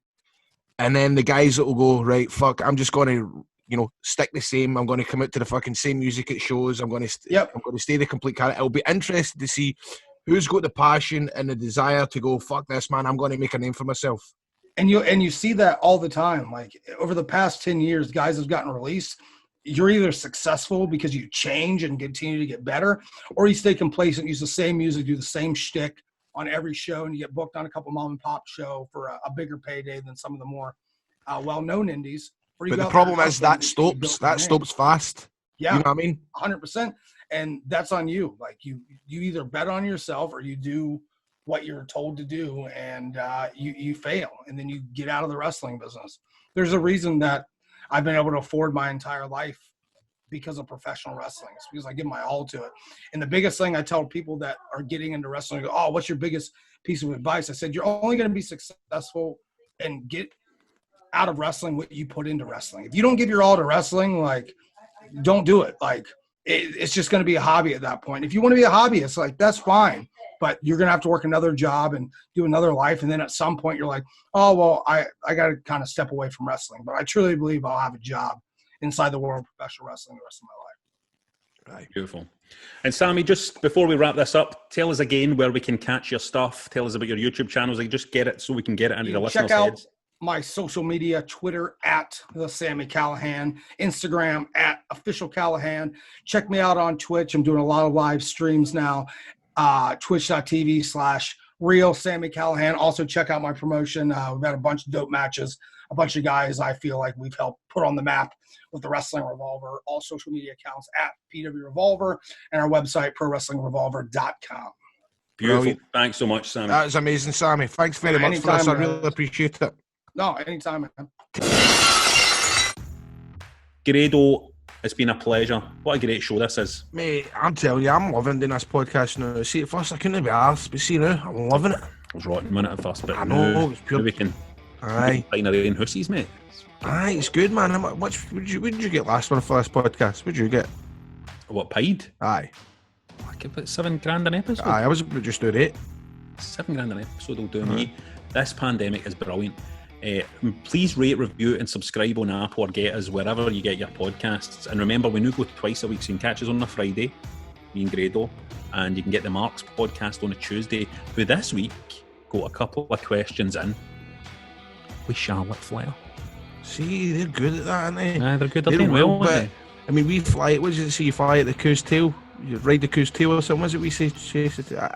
and then the guys that will go, right, fuck, I'm just going to, stick the same. I'm going to come out to the fucking same music at shows. I'm going to stay the complete character. It'll be interesting to see who's got the passion and the desire to go, fuck this, man, I'm going to make a name for myself. And you see that all the time. Like, over the past 10 years, guys have gotten released. You're either successful because you change and continue to get better, or you stay complacent, use the same music, do the same shtick on every show, and you get booked on a couple mom and pop show for a bigger payday than some of the more well-known indies. But the problem is that stops fast. Yeah. You know what I mean? 100%. And that's on you. Like, you either bet on yourself or you do what you're told to do, and you fail, and then you get out of the wrestling business. There's a reason that I've been able to afford my entire life because of professional wrestling. It's because I give my all to it. And the biggest thing I tell people that are getting into wrestling, oh, what's your biggest piece of advice? I said, you're only going to be successful and get out of wrestling what you put into wrestling. If you don't give your all to wrestling, like, don't do it. Like, it's just going to be a hobby at that point. If you want to be a hobbyist, like, that's fine. But you're going to have to work another job and do another life. And then at some point you're like, oh, well, I got to kind of step away from wrestling. But I truly believe I'll have a job inside the world of professional wrestling the rest of my life. Right. Beautiful. And Sammy, just before we wrap this up, tell us again where we can catch your stuff. Tell us about your YouTube channels. Like, just get it so we can get it into the listeners' heads. My social media, Twitter at the Sami Callihan, Instagram at official Callihan. Check me out on Twitch. I'm doing a lot of live streams now. Twitch.tv/real Sami Callihan. Also check out my promotion. We've had a bunch of dope matches, a bunch of guys I feel like we've helped put on the map with the Wrestling Revolver. All social media accounts at PW Revolver, and our website, ProWrestlingRevolver.com. Beautiful. Brilliant. Thanks so much, Sammy. That was amazing, Sammy. Thanks very much for this. I really appreciate it. No, anytime, man. Grado, it's been a pleasure. What a great show this is. Mate, I'm telling you, I'm loving doing this podcast now. See, at first I couldn't be arsed, but see now, I'm loving it. I was rotting a minute at first, but I know, now, it's pure. we can Aye. find our own hussies, mate. Aye, it's good, man. What did you get last one for this podcast? What did you get? What, paid? Aye. Like about $7,000 an episode. Aye, I was about just doing it. $7,000 an episode will do me. This pandemic is brilliant. Please rate, review, and subscribe on Apple or get us wherever you get your podcasts. And remember, we now go twice a week, so you can catch us on a Friday, me and Grado, and you can get the Marks podcast on a Tuesday, who this week got a couple of questions in with Charlotte Flair. See, they're good at that, aren't they? They're good. They're doing well, aren't they? I mean, we fly. What did you say? You fly at the Coos Tail? You ride the Coos Tail or something? Was it we say?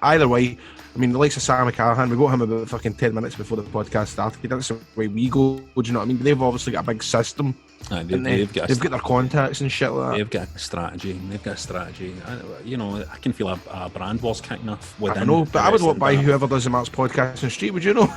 Either way, I mean, the likes of Sami Callihan, we got him about fucking 10 minutes before the podcast started. That's the way we go. Do you know what I mean? They've obviously got a big system. They've got their contacts and shit like that. They've got a strategy. I can feel a brand war's kicking off within. I know, but I would walk by whoever does the Marks podcast on the street. Would you know?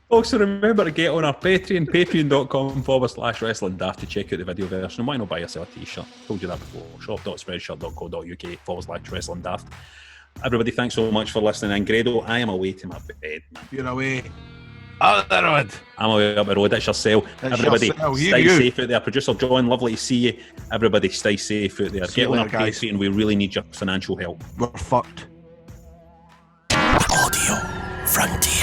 Also, remember to get on our Patreon, patreon.com/wrestling daft to check out the video version. And why not buy yourself a t-shirt? Told you that before. shop.spreadshirt.co.uk/wrestling daft. Everybody, thanks so much for listening. And Grado, I am away to my bed, man. You're away. Up the road. I'm away up the road. It's your cell. Everybody, stay safe out there. Producer John, lovely to see you. Everybody, stay safe out there. Get on our Patreon. We really need your financial help. We're fucked. Audio Frontier.